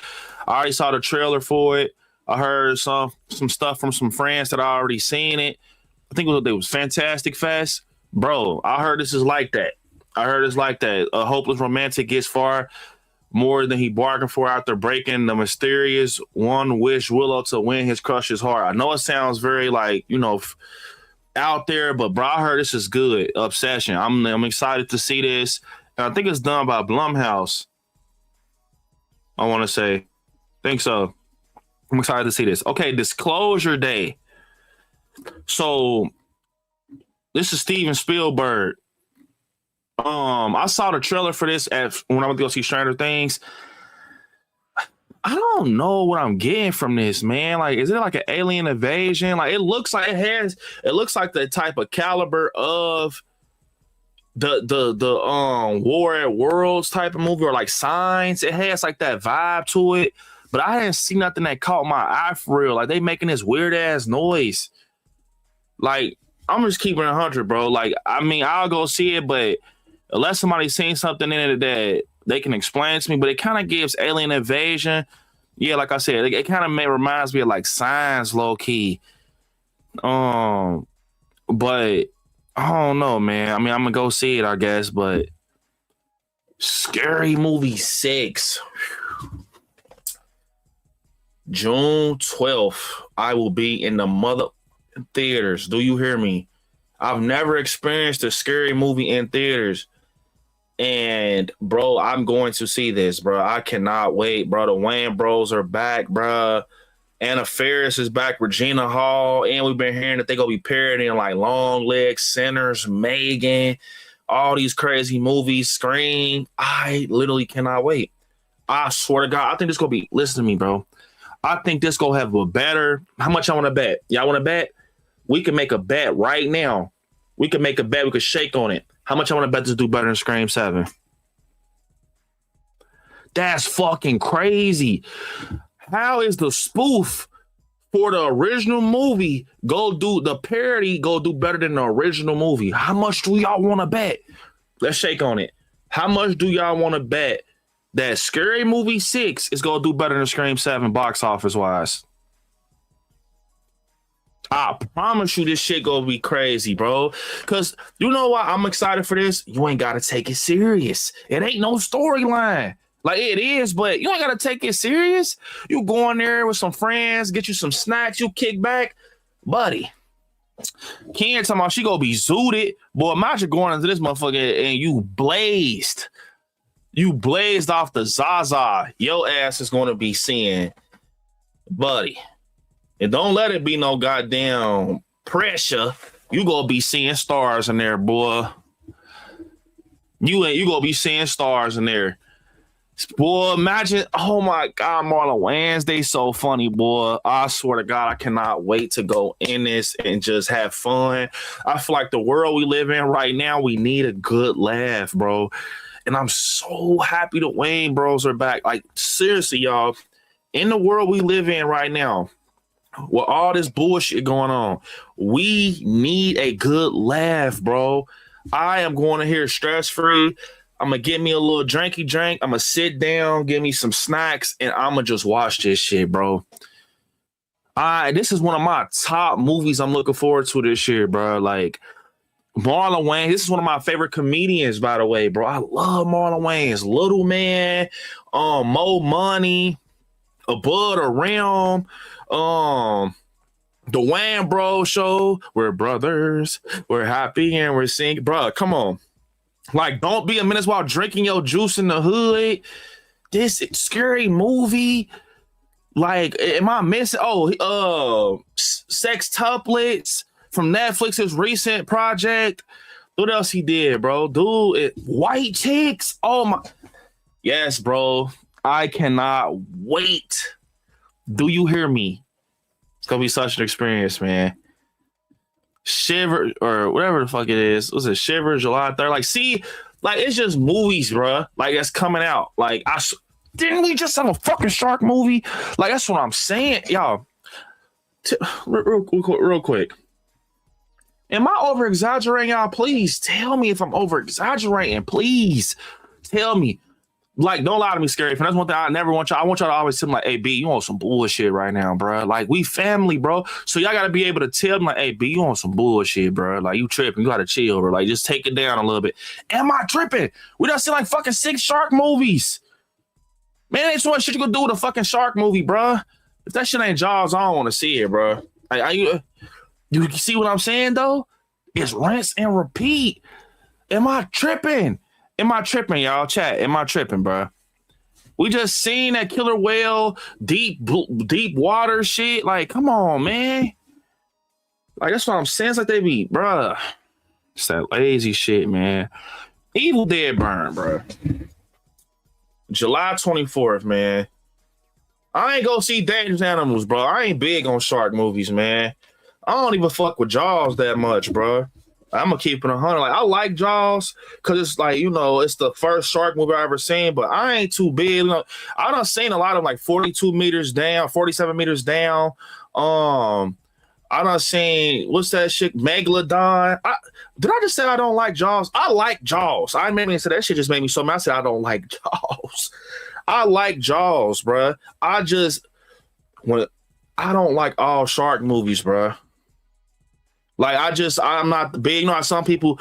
I already saw the trailer for it. I heard some stuff from some friends that I already seen it. I think it was Fantastic Fest. Bro, I heard this is like that. I heard it's like that. A hopeless romantic gets far more than he bargained for after breaking the mysterious one wish Willow to win his crush's heart. I know it sounds very like, out there, but bro, I heard this is good. Obsession. I'm excited to see this. And I think it's done by Blumhouse. I want to say. Think so. I'm excited to see this. Okay, Disclosure Day. So this is Steven Spielberg. I saw the trailer for this when I went to go see Stranger Things. I don't know what I'm getting from this, man. Like, is it like an alien invasion? Like, it looks like the type of caliber of the War at Worlds type of movie, or like Signs. It has like that vibe to it, but I didn't see nothing that caught my eye for real. Like, they making this weird ass noise. Like, I'm just keeping it 100, bro. Like, I mean, I'll go see it, but unless somebody's seen something in it that they can explain to me, but it kind of gives alien invasion. Yeah, like I said, it kind of reminds me of like Signs, low key. But I don't know, man. I mean, I'm gonna go see it, I guess. But Scary Movie 6, June 12th. I will be in the mother theaters. Do you hear me? I've never experienced a scary movie in theaters. And bro, I'm going to see this, bro. I cannot wait, bro. The Wayne Bros are back, bro. Anna Faris is back, Regina Hall, and we've been hearing that they're gonna be parodying like Long Legs, Sinners, Megan, all these crazy movies, Scream. I literally cannot wait. I swear to God, I think this gonna be. Listen to me, bro. I think this gonna have a better. How much I want to bet? Y'all want to bet? We can make a bet right now. We can make a bet. We could shake on it. How much I want to bet this do better than Scream 7? That's fucking crazy. How is the spoof for the original movie the parody go do better than the original movie? How much do y'all want to bet? Let's shake on it. How much do y'all want to bet that Scary Movie 6 is going to do better than Scream 7 box office wise? I promise you this shit gonna be crazy, bro. Because you know why I'm excited for this? You ain't gotta take it serious. It ain't no storyline. Like, it is, but you ain't gotta take it serious. You go in there with some friends, get you some snacks, you kick back. Buddy, Ken talking about she gonna be zooted. Boy, imagine going into this motherfucker and you blazed. You blazed off the Zaza. Your ass is gonna be seeing, buddy. And don't let it be no goddamn pressure. You gonna be seeing stars in there, boy. You gonna be seeing stars in there. Boy, imagine, oh my God, Marlon Wayans, they so funny, boy. I swear to God, I cannot wait to go in this and just have fun. I feel like the world we live in right now, we need a good laugh, bro. And I'm so happy the Wayne Bros are back. Like, seriously, y'all, in the world we live in right now, with all this bullshit going on, we need a good laugh, bro. I am going to here stress-free. I'm going to get me a little drinky drink. I'm going to sit down, give me some snacks, and I'm going to just watch this shit, bro. This is one of my top movies I'm looking forward to this year, bro. Like, Marlon Wayans, this is one of my favorite comedians, by the way, bro. I love Marlon Wayans. Little Man, Mo Money, Above the Realm, the Wayne Bro Show. We're brothers, we're happy, and we're singing. Bro, come on. Like, don't be a menace while drinking your juice in the hood. This scary movie. Like, am I missing? Sextuplets from Netflix's recent project. What else he did, bro? Dude, White Chicks. Oh my. Yes, bro. I cannot wait. Do you hear me? It's gonna be such an experience, man. Shiver or whatever the fuck it is. Was it Shiver July 3rd? Like, see, like it's just movies, bro. Like that's coming out. Like didn't we just have a fucking shark movie? Like that's what I'm saying, y'all. Real quick. Am I over exaggerating, y'all? Please tell me if I'm over exaggerating. Please tell me. Like, don't lie to me, Scary. That's one thing I never want y'all. I want y'all to always tell me, like, hey, B, you on some bullshit right now, bro. Like, we family, bro. So y'all got to be able to tell me, like, hey, B, you on some bullshit, bro. Like, you tripping. You got to chill, bro. Like, just take it down a little bit. Am I tripping? We done seen, like, fucking 6 shark movies. Man, ain't so much shit you gonna do with a fucking shark movie, bro. If that shit ain't Jaws, I don't want to see it, bro. Like, you see what I'm saying, though? It's rinse and repeat. Am I tripping? Am I tripping, y'all? Chat, am I tripping, bro? We just seen that killer whale, deep water shit. Like, come on, man. Like, that's what I'm saying. It's like they be, bro. It's that lazy shit, man. Evil Dead burn, bro. July 24th, man. I ain't go see Dangerous Animals, bro. I ain't big on shark movies, man. I don't even fuck with Jaws that much, bro. I'm gonna keep it 100. Like I like Jaws because it's like, you know, it's the first shark movie I ever seen, but I ain't too big. You know, I done seen a lot of like 42 meters down, 47 meters down. I done seen what's that shit, Megalodon. Did I just say I don't like Jaws? I like Jaws. I made me say that shit just made me so mad. I said I don't like Jaws. I like Jaws, bro. I don't like all shark movies, bro. Like I'm not big. You know how some people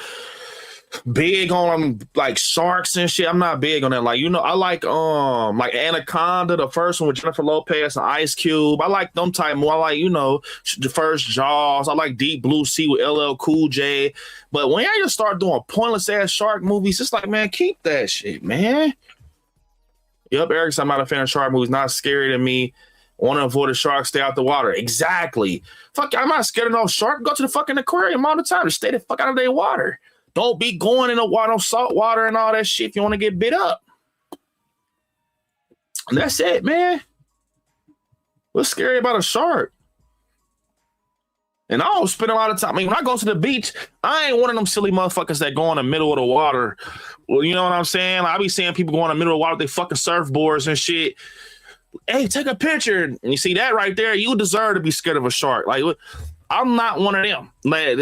big on like sharks and shit. I'm not big on that. Like, you know, I like Anaconda, the first one with Jennifer Lopez and Ice Cube. I like them type more. I like, you know, the first Jaws. I like Deep Blue Sea with LL Cool J. But when y'all just start doing pointless ass shark movies, it's like, man, keep that shit, man. Yep, Eric, I'm not a fan of shark movies. Not scary to me. Want to avoid the sharks, stay out the water. Exactly. Fuck, I'm not scared of no shark. Go to the fucking aquarium all the time. Just stay the fuck out of their water. Don't be going in the water, no salt water and all that shit if you want to get bit up. And that's it, man. What's scary about a shark? And I don't spend a lot of time. I mean, when I go to the beach, I ain't one of them silly motherfuckers that go in the middle of the water. Well, you know what I'm saying? Like, I be seeing people go in the middle of the water with their fucking surfboards and shit. Hey, take a picture. And you see that right there? You deserve to be scared of a shark. Like, I'm not one of them. Like,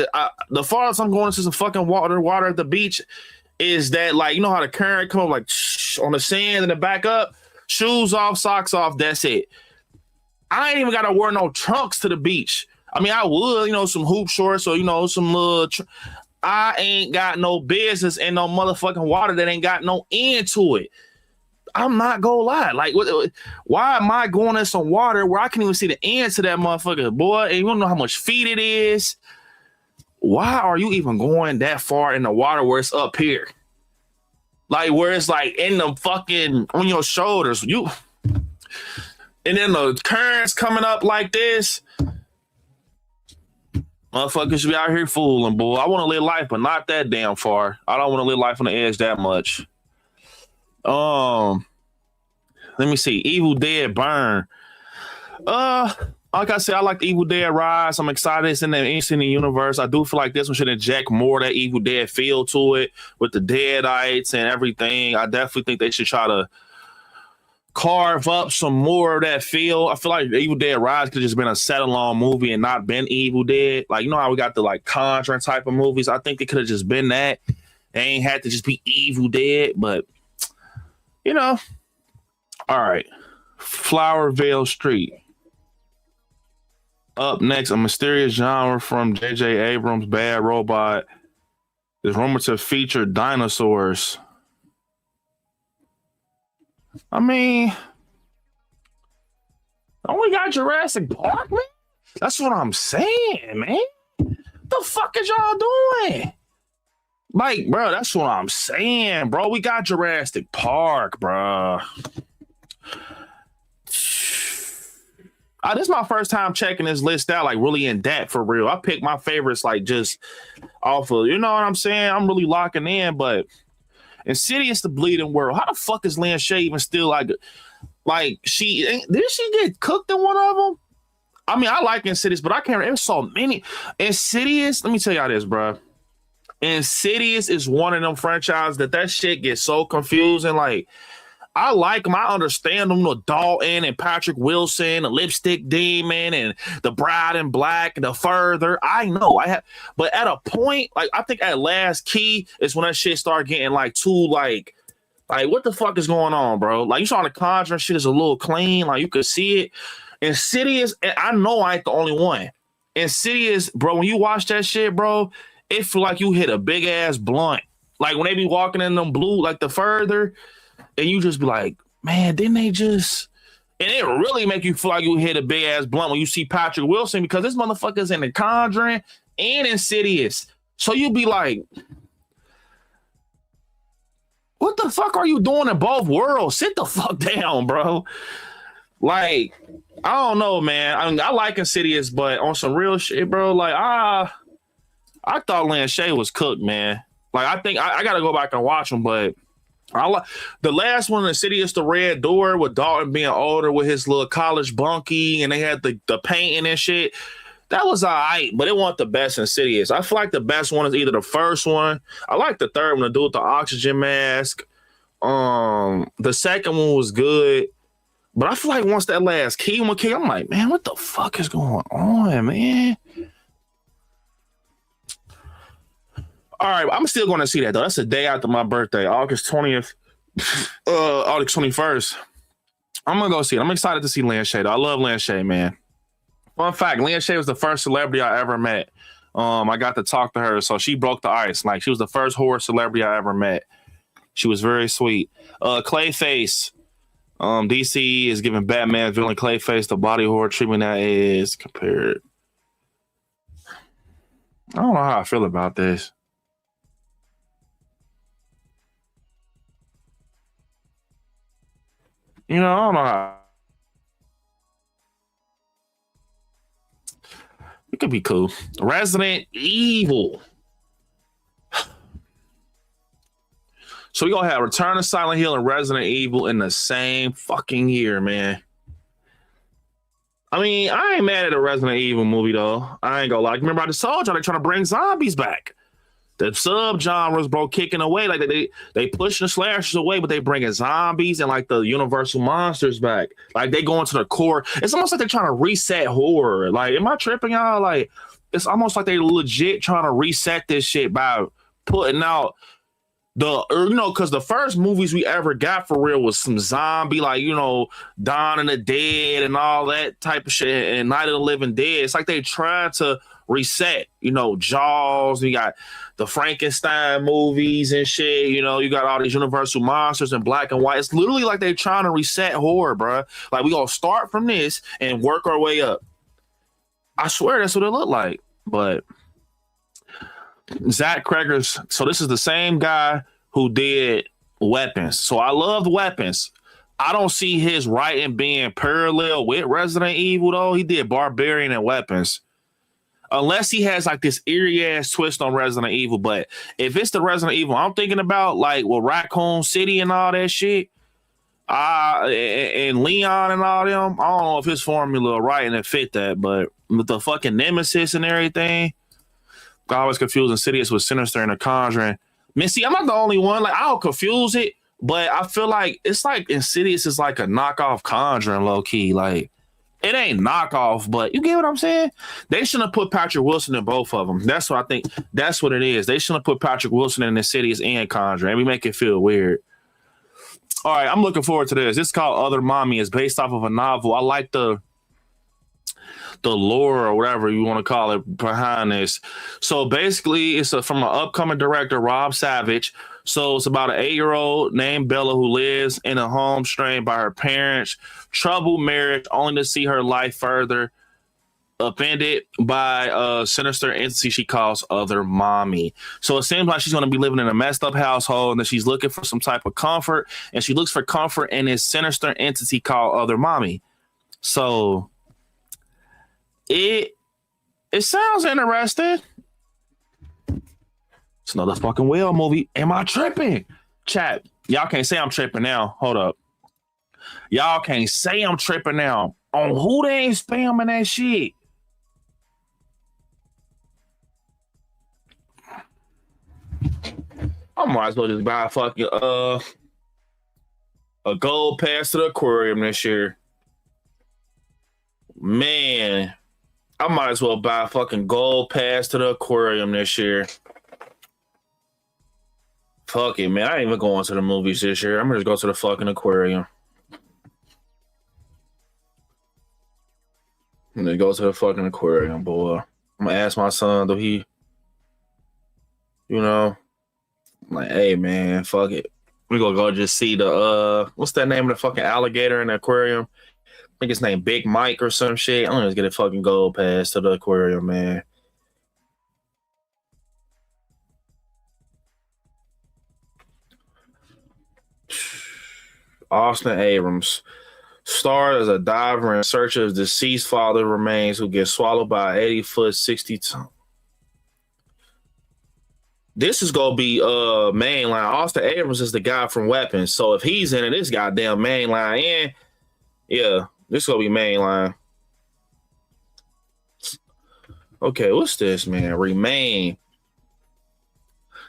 the farthest I'm going to some fucking water at the beach is that, like, you know how the current come up, like, on the sand and then back up? Shoes off, socks off, that's it. I ain't even got to wear no trunks to the beach. I mean, I would, you know, some hoop shorts or, you know, some little... I ain't got no business in no motherfucking water that ain't got no end to it. I'm not gonna lie. Like, why am I going in some water where I can't even see the end to that motherfucker, boy? And you don't know how much feet it is. Why are you even going that far in the water where it's up here? Like, where it's like in the fucking on your shoulders. And then the currents coming up like this. Motherfuckers should be out here fooling, boy. I want to live life, but not that damn far. I don't want to live life on the edge that much. Let me see. Evil Dead burn. Like I said, I like the Evil Dead Rise. I'm excited it's in the universe. I do feel like this one should inject more of that Evil Dead feel to it with the Deadites and everything. I definitely think they should try to carve up some more of that feel. I feel like Evil Dead Rise could have just been a set-alone movie and not been Evil Dead. Like, you know how we got the like Conjuring type of movies? I think they could have just been that. They ain't had to just be Evil Dead, but you know. All right. Flowervale Street. Up next, a mysterious genre from J.J. Abrams' Bad Robot is rumored to feature dinosaurs. I mean, don't we got Jurassic Park, man? That's what I'm saying, man. The fuck is y'all doing? Like, bro, that's what I'm saying, bro. We got Jurassic Park, bro. This is my first time checking this list out, like really in depth for real. I picked my favorites, like just off of, you know what I'm saying? I'm really locking in, but Insidious, the Bleeding World. How the fuck is Lynn Shay even still like did she get cooked in one of them? I mean, I like Insidious, but I can't. There's so many. Insidious. Let me tell y'all this, bro. Insidious is one of them franchises that shit gets so confusing. Like, I like them. I understand them. The Dalton and Patrick Wilson, the Lipstick Demon, and the Bride in Black, and the Further. I know I have, but at a point, like I think at Last Key is when that shit started getting like too like what the fuck is going on, bro? Like you saw the Conjuring shit is a little clean, like you could see it. Insidious, and I know I ain't the only one. Insidious, bro. When you watch that shit, bro, it feel like you hit a big ass blunt. Like when they be walking in them blue, like the Further. And you just be like, man, didn't they just... And it really make you feel like you hit a big ass blunt when you see Patrick Wilson, because this motherfucker's in The Conjuring and Insidious. So you be like, what the fuck are you doing in both worlds? Sit the fuck down, bro. Like, I don't know, man. I mean, I like Insidious, but on some real shit, bro, like, I thought Lin Shaye was cooked, man. Like, I think I got to go back and watch him, but the last one, Insidious, the Red Door, with Dalton being older with his little college bunkie, and they had the painting and shit. That was all right, but it wasn't the best Insidious. I feel like the best one is either the first one. I like the third one, to do with the oxygen mask. The second one was good, but I feel like once that Last Key one came, I'm like, man, what the fuck is going on, man? All right, I'm still going to see that, though. That's the day after my birthday, August 20th, August 21st. I'm going to go see it. I'm excited to see Lin Shaye, though. I love Lin Shaye, man. Fun fact, Lin Shaye was the first celebrity I ever met. I got to talk to her, so she broke the ice. Like, she was the first horror celebrity I ever met. She was very sweet. Clayface. DC is giving Batman villain Clayface the body horror treatment that is compared. I don't know how I feel about this. You know, I don't know how. It could be cool. Resident Evil. So we gonna have Return of Silent Hill and Resident Evil in the same fucking year, man. I mean, I ain't mad at a Resident Evil movie, though. I ain't gonna lie. Remember I just told y'all they're trying to bring zombies back. The subgenres, bro, kicking away. Like they pushing the slashers away, but they bringing zombies and like the universal monsters back. Like they going to the core. It's almost like they're trying to reset horror. Like, am I tripping, y'all? Like, it's almost like they legit trying to reset this shit by putting out because the first movies we ever got for real was some zombie, like, you know, Dawn of the Dead and all that type of shit, and Night of the Living Dead. It's like they tried to reset, you know, Jaws. You got the Frankenstein movies and shit. You know, you got all these Universal monsters in black and white. It's literally like they're trying to reset horror, bro. Like, we gonna start from this and work our way up. I swear that's what it looked like. But Zach Cregger's, so this is the same guy who did Weapons. So I loved Weapons. I don't see his writing being parallel with Resident Evil, though. He did Barbarian and Weapons. Unless he has like this eerie ass twist on Resident Evil. But if it's the Resident Evil I'm thinking about, like with Raccoon City and all that shit, and Leon and all them, I don't know if his formula right and it fit that, but with the fucking Nemesis and everything, I always confuse Insidious with Sinister and The Conjuring. Man, see, I'm not the only one. Like, I don't confuse it, but I feel like it's like Insidious is like a knockoff Conjuring, low key. Like, it ain't knockoff, but you get what I'm saying? They shouldn't have put Patrick Wilson in both of them. That's what I think. That's what it is. They shouldn't have put Patrick Wilson in Insidious and Conjuring. We make it feel weird. All right, I'm looking forward to this. It's called Other Mommy. It's based off of a novel. I like the lore or whatever you want to call it behind this. So basically, it's from an upcoming director, Rob Savage. So it's about an 8-year-old named Bella who lives in a home strained by her parents' troubled marriage, only to see her life further upended by a sinister entity she calls Other Mommy. So it seems like she's going to be living in a messed up household and that she's looking for some type of comfort, and she looks for comfort in this sinister entity called Other Mommy. So it sounds interesting. It's another fucking whale movie. Am I tripping? Chat, y'all can't say I'm tripping now. Hold up. Y'all can't say I'm tripping now. On who they ain't spamming that shit? I might as well just buy a fucking a gold pass to the aquarium this year. Man, I might as well buy a fucking gold pass to the aquarium this year. Fuck it, man. I ain't even going to the movies this year. I'm gonna just go to the fucking aquarium. I'm gonna go to the fucking aquarium, boy. I'm gonna ask my son, do he, you know, like, hey man, fuck it. We gonna go just see the what's that name of the fucking alligator in the aquarium? I think his name Big Mike or some shit. I'm gonna just get a fucking gold pass to the aquarium, man. Austin Abrams starred as a diver in search of his deceased father remains who gets swallowed by an 80-foot, 60-ton. This is gonna be mainline. Austin Abrams is the guy from Weapons, so if he's in it, this goddamn mainline in. Yeah, this is gonna be mainline. Okay, what's this, man? Remain.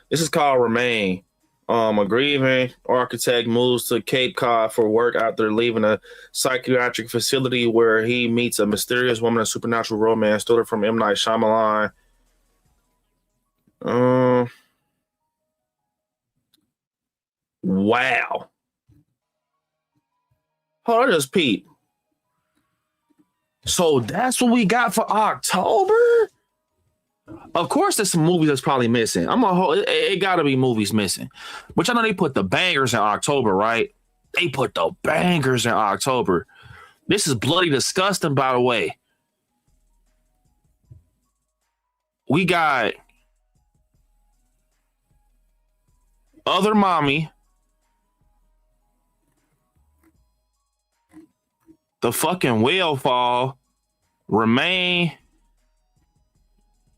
This is called Remain. A grieving architect moves to Cape Cod for work after leaving a psychiatric facility where he meets a mysterious woman in supernatural romance. Stolen from M. Night Shyamalan. Wow. Hold on, just peep. So that's what we got for October? Of course, there's some movies that's probably missing. It gotta be movies missing. Which I know they put the bangers in October, right? They put the bangers in October. This is bloody disgusting, by the way. We got Other Mommy, The fucking Whale Fall, Remain,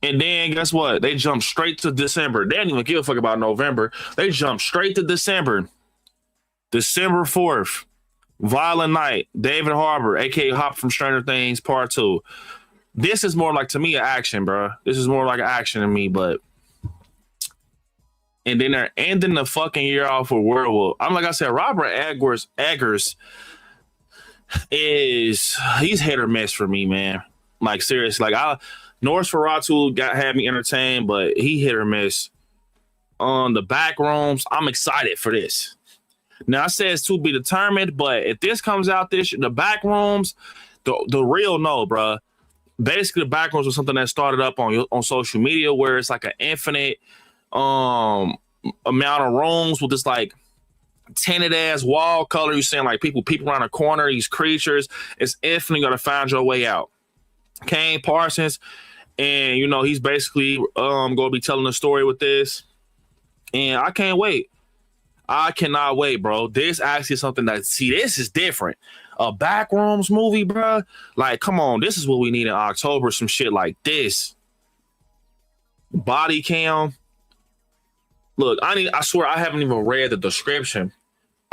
and then guess what? They jumped straight to December. They didn't even give a fuck about November. They jumped straight to December. December 4th, Violent Night, David Harbour, aka Hop from Stranger Things Part 2. This is more like, to me, an action, bro. This is more like an action to me, but. And then they're ending the fucking year off with Werewolf. I'm like I said, Robert Eggers he's hit or miss for me, man. Like, seriously. Like, Nosferatu had me entertained, but he hit or miss. On the back rooms, I'm excited for this. Now, I say it's to be determined, but if this comes out the back rooms, the real no, bro. Basically, the back rooms was something that started up on social media where it's like an infinite amount of rooms with this like tinted ass wall color. You're saying like people around the corner, these creatures. It's infinitely gonna find your way out. Kane Parsons, and you know he's basically gonna be telling a story with this, and I can't wait. I cannot wait, bro. This actually is something this is different. A backrooms movie, bro. Like, come on, this is what we need in October. Some shit like this. Body cam. Look, I swear I haven't even read the description.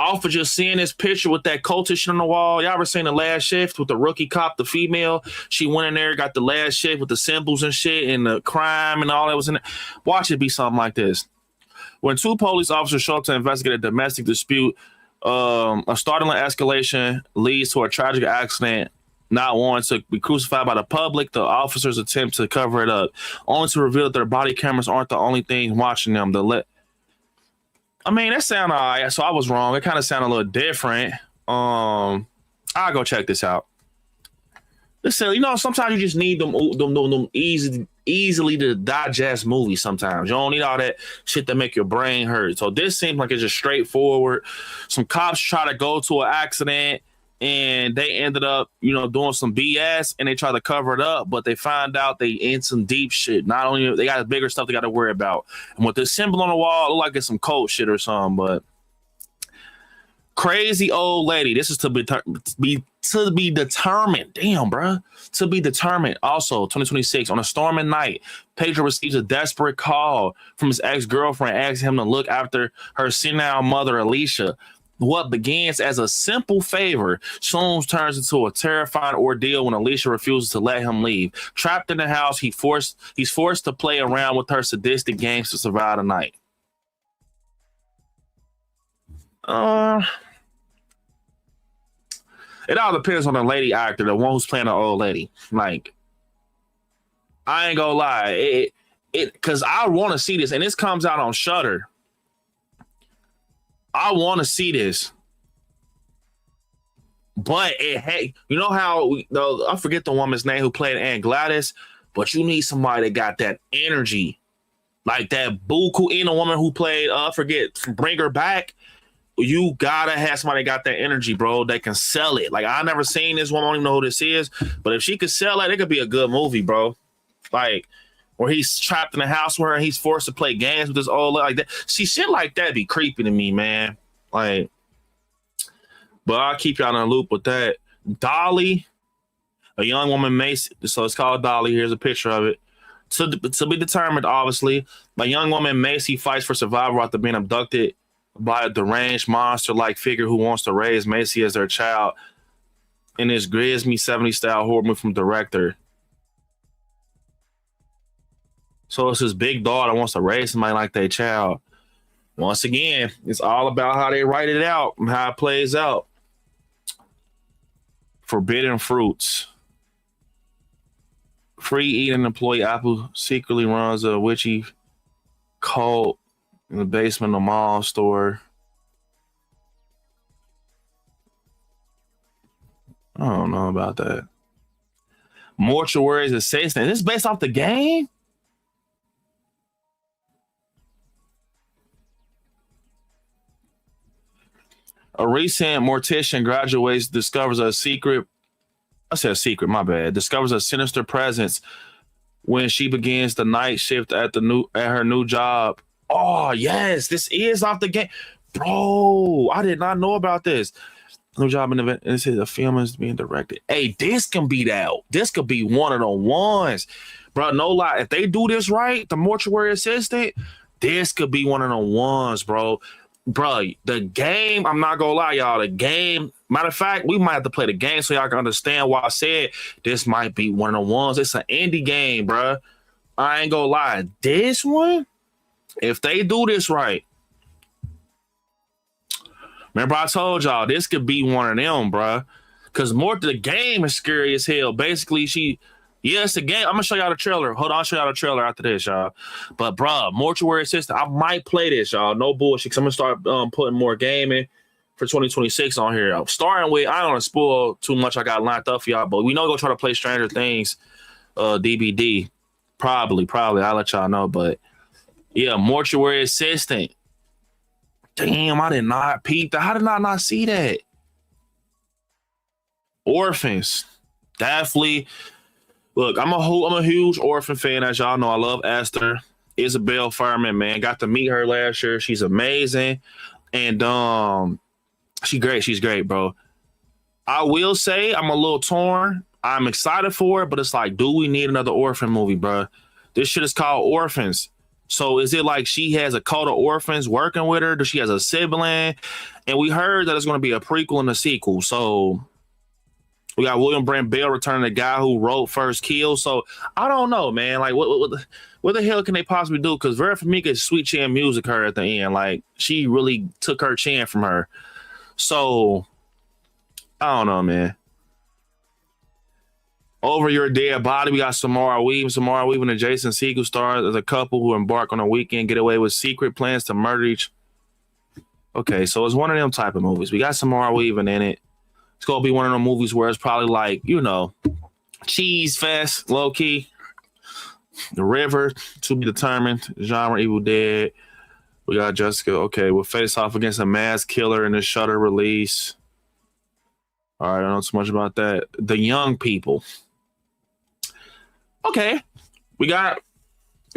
Off of just seeing this picture with that cultist shit on the wall. Y'all ever seen The Last Shift with the rookie cop, the female? She went in there, got the last shift with the symbols and shit and the crime and all that was in it. Watch it be something like this. When two police officers show up to investigate a domestic dispute, a startling escalation leads to a tragic accident. Not wanting to be crucified by the public, the officers attempt to cover it up, only to reveal that their body cameras aren't the only thing watching them. I mean, that sounded all right, so I was wrong. It kind of sounded a little different. I'll go check this out. Listen, you know, sometimes you just need them easily to digest movies sometimes. You don't need all that shit that make your brain hurt. So this seems like it's just straightforward. Some cops try to go to an accident and they ended up, you know, doing some BS and they try to cover it up, but they find out they in some deep shit. Not only they got bigger stuff they got to worry about. And with this symbol on the wall, it look like it's some cult shit or something, but crazy old lady. This is to be determined. Damn, bro. To be determined. Also, 2026, on a stormy night, Pedro receives a desperate call from his ex-girlfriend asking him to look after her senile mother, Alicia. What begins as a simple favor soon turns into a terrifying ordeal when Alicia refuses to let him leave. Trapped in the house, he's forced to play around with her sadistic games to survive the night. It all depends on the lady actor, the one who's playing the old lady. Like, I ain't gonna lie, because I want to see this, and this comes out on Shudder. I want to see this, but hey, you know how I forget the woman's name who played Aunt Gladys, but you need somebody that got that energy, like that Buku Ina woman who played Bring Her Back. You gotta have somebody that got that energy, bro. They can sell it. Like, I never seen this woman. I don't even know who this is, but if she could sell it could be a good movie, bro. Like, where he's trapped in the house with her and he's forced to play games with this old like that. See, shit like that be creepy to me, man. Like, but I'll keep y'all in the loop with that. Dolly, a young woman Macy. So it's called Dolly. Here's a picture of it. To be determined, obviously. A young woman Macy fights for survival after being abducted by a deranged monster-like figure who wants to raise Macy as their child in this grisly 70s style horror movie from director. So it's this big dog that wants to raise somebody like their child. Once again, it's all about how they write it out and how it plays out. Forbidden fruits. Free eating employee Apple secretly runs a witchy cult in the basement of a mall store. I don't know about that. Mortuary's assistant. This is based off the game? A recent mortician graduates, discovers a secret. I said secret, my bad. Discovers a sinister presence when she begins the night shift at her new job. Oh, yes, this is off the game. Bro, I did not know about this. New job in the event. This is a film is being directed. Hey, this can be that. This could be one of the ones. Bro, no lie. If they do this right, the mortuary assistant, this could be one of the ones, bro. Bro, the game, I'm not gonna lie, y'all. The game, matter of fact, we might have to play the game so y'all can understand why I said this might be one of the ones. It's an indie game, bro. I ain't gonna lie. This one, if they do this right, remember I told y'all this could be one of them, bro. Because the game is scary as hell. Basically, it's the game. I'm gonna show y'all the trailer. Hold on, I'll show y'all the trailer after this, y'all. But bro, mortuary assistant, I might play this, y'all. No bullshit. Cause I'm gonna start putting more gaming for 2026 on here. I'm starting with, I don't want to spoil too much. I got lined up for y'all, but we know we're gonna try to play Stranger Things, DBD. Probably. I'll let y'all know. But yeah, mortuary assistant. Damn, I did not peep that. How did I not see that? Orphans, definitely. Look, I'm a huge Orphan fan, as y'all know. I love Esther. Isabel Furman, man. Got to meet her last year. She's amazing. And she's great, bro. I will say I'm a little torn. I'm excited for it, but it's like, do we need another Orphan movie, bro? This shit is called Orphans. So is it like she has a cult of orphans working with her? Does she has a sibling? And we heard that it's going to be a prequel and a sequel. So we got William Brent Bell returning, the guy who wrote First Kill. So I don't know, man. Like, what the hell can they possibly do? Because Vera Farmiga's Sweet Chin Music her at the end. Like, she really took her chin from her. So I don't know, man. Over Your Dead Body, we got Samara Weave. Samara Weave and Jason Segel stars as a couple who embark on a weekend getaway with secret plans to murder each. Okay, so it's one of them type of movies. We got Samara Weaving in it. It's gonna be one of them movies where it's probably like, cheese fest, low key. The River, to be determined. Genre Evil Dead. We got Jessica. Okay, we'll face off against a mass killer in the Shudder release. All right, I don't know too much about that. The Young People. Okay, we got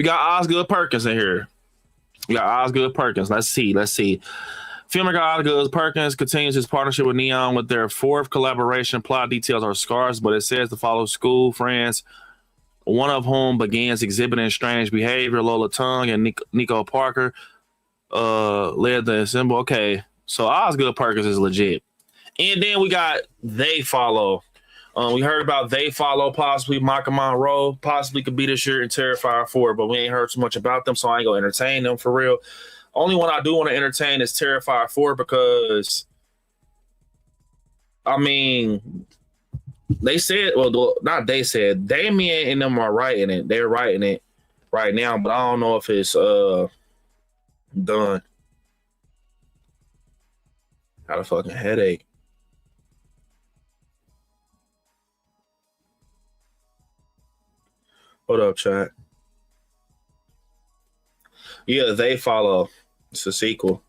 Osgood Perkins in here. We got Osgood Perkins. Let's see. Filmmaker Osgood Perkins continues his partnership with Neon with their fourth collaboration. Plot details are scarce, but it says to follow school friends, one of whom begins exhibiting strange behavior. Lola Tung and Nico Parker led the ensemble. Okay, So Osgood Perkins is legit. And then we got They Follow. We heard about They Follow, possibly Micah Monroe, possibly could be this year in Terrifier 4, but we ain't heard too much about them, so I ain't gonna entertain them for real. Only one I do want to entertain is Terrifier 4 because, I mean, they said, well, not they said, Damien and them are writing it. They're writing it right now, but I don't know if it's done. Got a fucking headache. Hold up, chat. Yeah, They Follow. It's a sequel.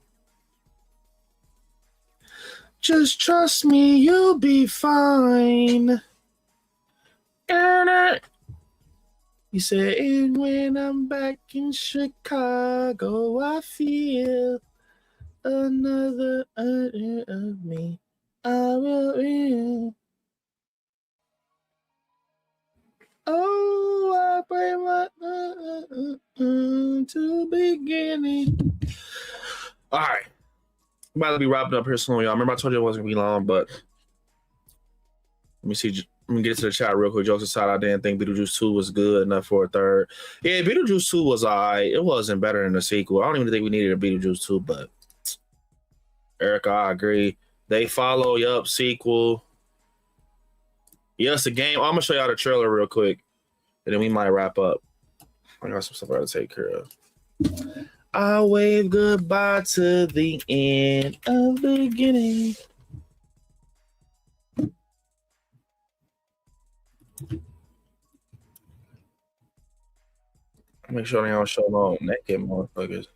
Just trust me, you'll be fine. He said, and when I'm back in Chicago, I feel another other of me. I will win. Oh, I pray my to beginning. All right. I'm about to be wrapping up here soon, y'all. Remember I told you it wasn't going to be long, but let me see. Let me get to the chat real quick. Jokes aside, I didn't think Beetlejuice 2 was good enough for a third. Yeah, Beetlejuice 2 was all right. It wasn't better than the sequel. I don't even think we needed a Beetlejuice 2, but Erica, I agree. They Follow, yup, sequel. Yes, the game. I'm going to show y'all the trailer real quick, and then we might wrap up. I got some stuff I got to take care of. I'll wave goodbye to the end of the beginning. Make sure they don't show no naked motherfuckers.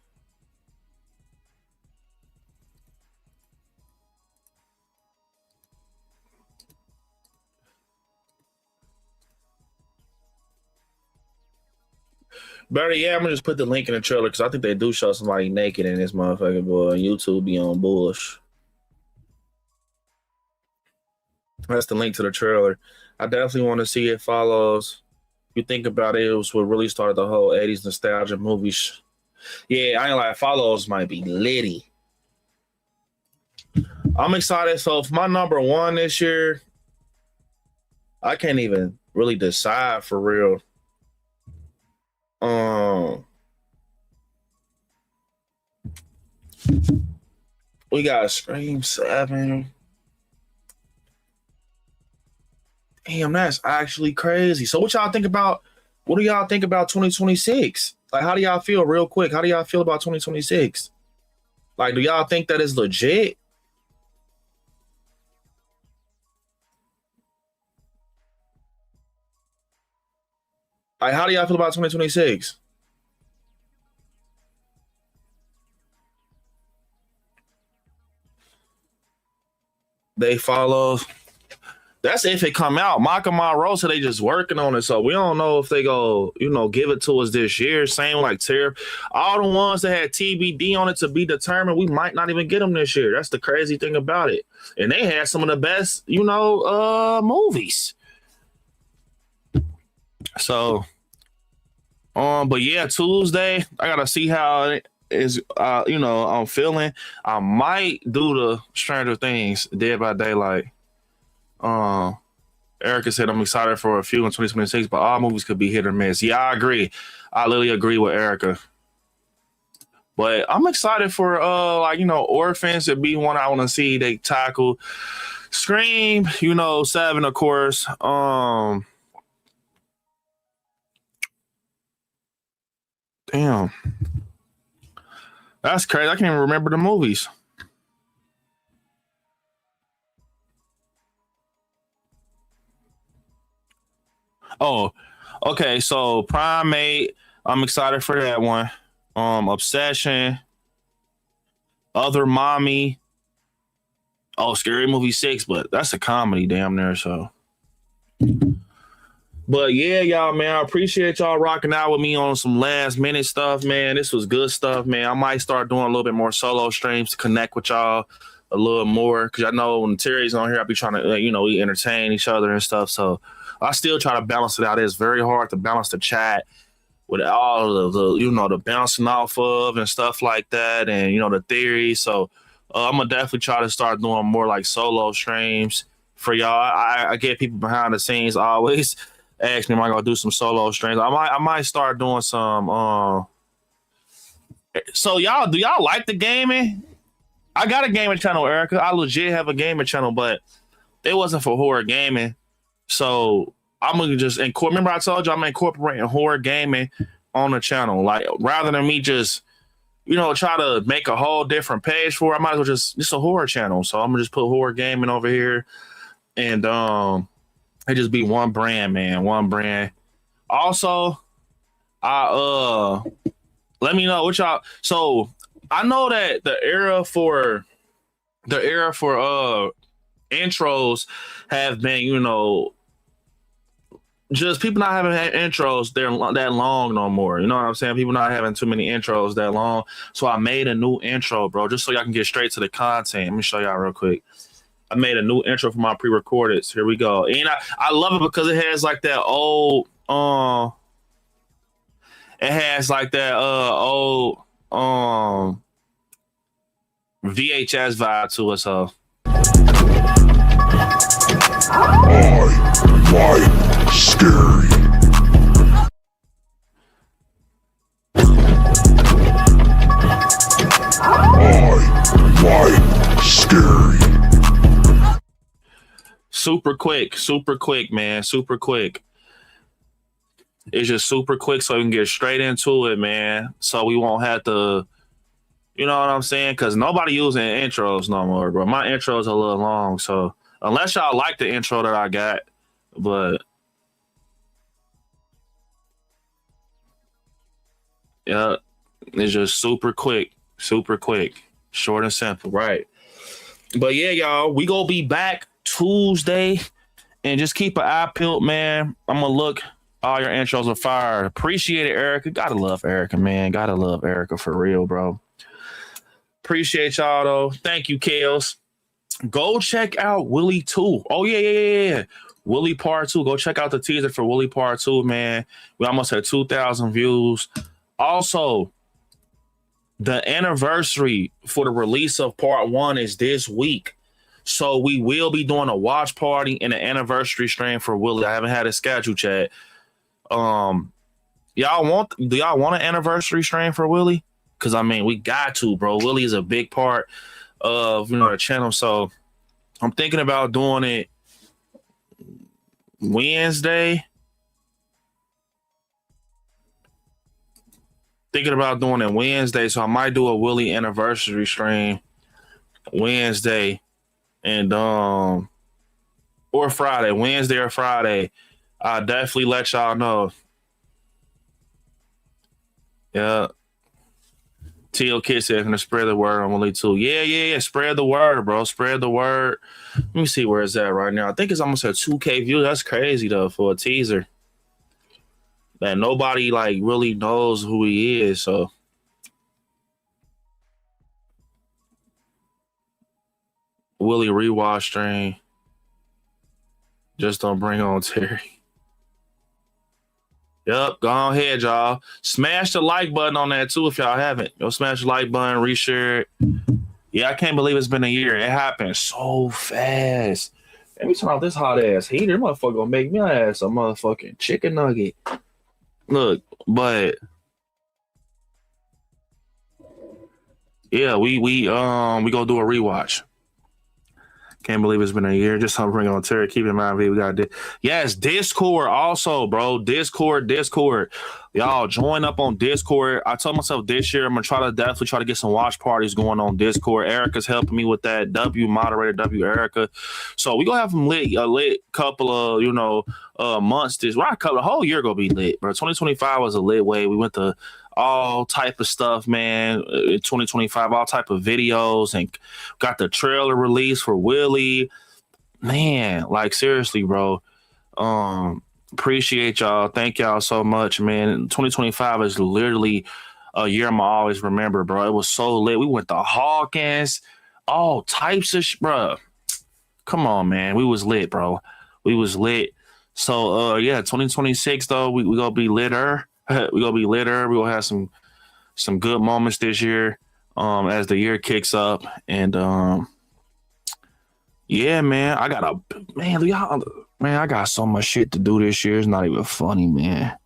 Better, yeah, I'm gonna just put the link in the trailer because I think they do show somebody naked in this motherfucker, boy. YouTube be on bullshit. That's the link to the trailer. I definitely want to see It Follows. If you think about it, it was what really started the whole 80s nostalgia movies. Yeah, I ain't like Follows might be litty. I'm excited. So for my number one this year, I can't even really decide for real. We got Scream 7. Damn, that's actually crazy. So what y'all think about, what do y'all think about 2026? Like, how do y'all feel real quick? How do y'all feel about 2026? Like, do y'all think that is legit? Like, how do y'all feel about 2026? They Follow. That's if it come out. Micah Monroe said they just working on it, so we don't know if they go, give it to us this year. Same like Terror. All the ones that had TBD on it to be determined, we might not even get them this year. That's the crazy thing about it. And they had some of the best, movies. So, but yeah, Tuesday, I gotta see how it is. I'm feeling. I might do the Stranger Things Dead by Daylight. Erica said I'm excited for a few in 2026, but all movies could be hit or miss. Yeah, I agree. I literally agree with Erica. But I'm excited for Orphans to be one I want to see they tackle. Scream, 7, of course. Damn. That's crazy. I can't even remember the movies. Oh, okay. So Primate, I'm excited for that one. Obsession, Other Mommy. Oh, Scary Movie 6, but that's a comedy damn near, so. But yeah, y'all, man, I appreciate y'all rocking out with me on some last minute stuff, man. This was good stuff, man. I might start doing a little bit more solo streams to connect with y'all a little more, because I know when Terry's on here, I'll be trying to, we entertain each other and stuff. So I still try to balance it out. It's very hard to balance the chat with all of the, the bouncing off of and stuff like that, and the theory. So I'm gonna definitely try to start doing more like solo streams for y'all. I get people behind the scenes always ask me, am I gonna do some solo streams? I might start doing some. So y'all, do y'all like the gaming? I got a gaming channel, Erica. I legit have a gaming channel, but it wasn't for horror gaming. So I'm gonna just incorporate. Remember, I told you I'm incorporating horror gaming on the channel. Like rather than me just try to make a whole different page for it, I might as well just a horror channel. So I'm gonna just put horror gaming over here, and it just be one brand, man, one brand. Also, I let me know what y'all. So I know that the era for intros have been, just people not having had intros that long no more. You know what I'm saying? People not having too many intros that long. So I made a new intro, bro, just so y'all can get straight to the content. Let me show y'all real quick. I made a new intro for my pre-recordeds. Here we go. And I love it because it has like that old it has like that old VHS vibe to it. So scary. Scary. Super quick, man. Super quick. It's just super quick so we can get straight into it, man. So we won't have to, you know what I'm saying? Because nobody using intros no more, bro. My intro's a little long, so unless y'all like the intro that I got, but yeah, it's just super quick, short and simple, right? But yeah, y'all, we gonna be back Tuesday, and just keep an eye peeled, man. I'm gonna look. All your intros are fire. Appreciate it, Erica. Gotta love Erica, man. Gotta love Erica for real, bro. Appreciate y'all though. Thank you, Kales. Go check out Willie 2. Oh, yeah. Willie Part 2. Go check out the teaser for Willie Part 2, man. We almost had 2,000 views. Also, the anniversary for the release of Part 1 is this week. So we will be doing a watch party and an anniversary stream for Willie. I haven't had a schedule chat. Do y'all want an anniversary stream for Willie? Because I mean, we got to, bro. Willie is a big part of the channel. So I'm thinking about doing it Wednesday. So I might do a Willie anniversary stream Wednesday and or Friday. Wednesday or Friday. I'll definitely let y'all know. Yeah. Teal Kid said, "Gonna spread the word on Willie too." Yeah. Spread the word, bro. Spread the word. Let me see where it's at right now. I think it's almost at 2K views. That's crazy though for a teaser. That nobody like really knows who he is. So Willie rewatch stream. Just don't bring on Terry. Yep, go ahead, y'all. Smash the like button on that too if y'all haven't. Go smash the like button, reshare it. Yeah, I can't believe it's been a year. It happened so fast. Let me turn off this hot ass heater. Motherfucker gonna make me ass a motherfucking chicken nugget. Look, but yeah, we gonna do a rewatch. Can't believe it's been a year. Just something bring on Terry. Keep in mind, we got yes, Discord also, bro. Discord. Y'all join up on Discord. I told myself this year I'm gonna definitely try to get some watch parties going on Discord. Erica's helping me with that. Moderator Erica. So we gonna have them a lit couple of months. The whole year gonna be lit, bro. 2025 was a lit way. We went to all type of stuff, man. 2025, all type of videos, and got the trailer release for Willie. Man, like seriously, bro. Appreciate y'all. Thank y'all so much, man. 2025 is literally a year I'm always remember, bro. It was so lit. We went to Hawkins, all types of bro. Come on, man. We was lit, bro. We was lit. So yeah, 2026 though, we gonna be litter. We gonna be litter. We gonna have some good moments this year. as the year kicks up. And yeah, man, I got so much shit to do this year. It's not even funny, man.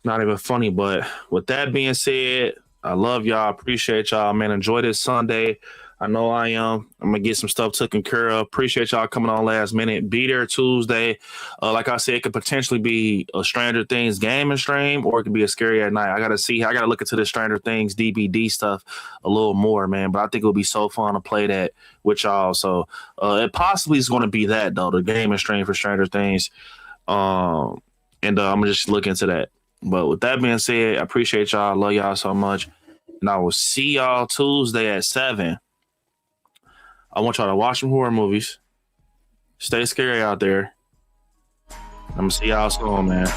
Not even funny. But with that being said, I love y'all. Appreciate y'all, man. Enjoy this Sunday. I know I am. I'm gonna get some stuff taken care of. Appreciate y'all coming on last minute. Be there Tuesday. Like I said, it could potentially be a Stranger Things gaming stream, or it could be a Scary at Night. I gotta look into the Stranger Things DVD stuff a little more, man. But I think it'll be so fun to play that with y'all. So it possibly is going to be that though, the gaming stream for Stranger Things. And I'm gonna just look into that. But with that being said, I appreciate y'all. I love y'all so much. And I will see y'all Tuesday at 7. I want y'all to watch some horror movies. Stay scary out there. I'm going to see y'all soon, man.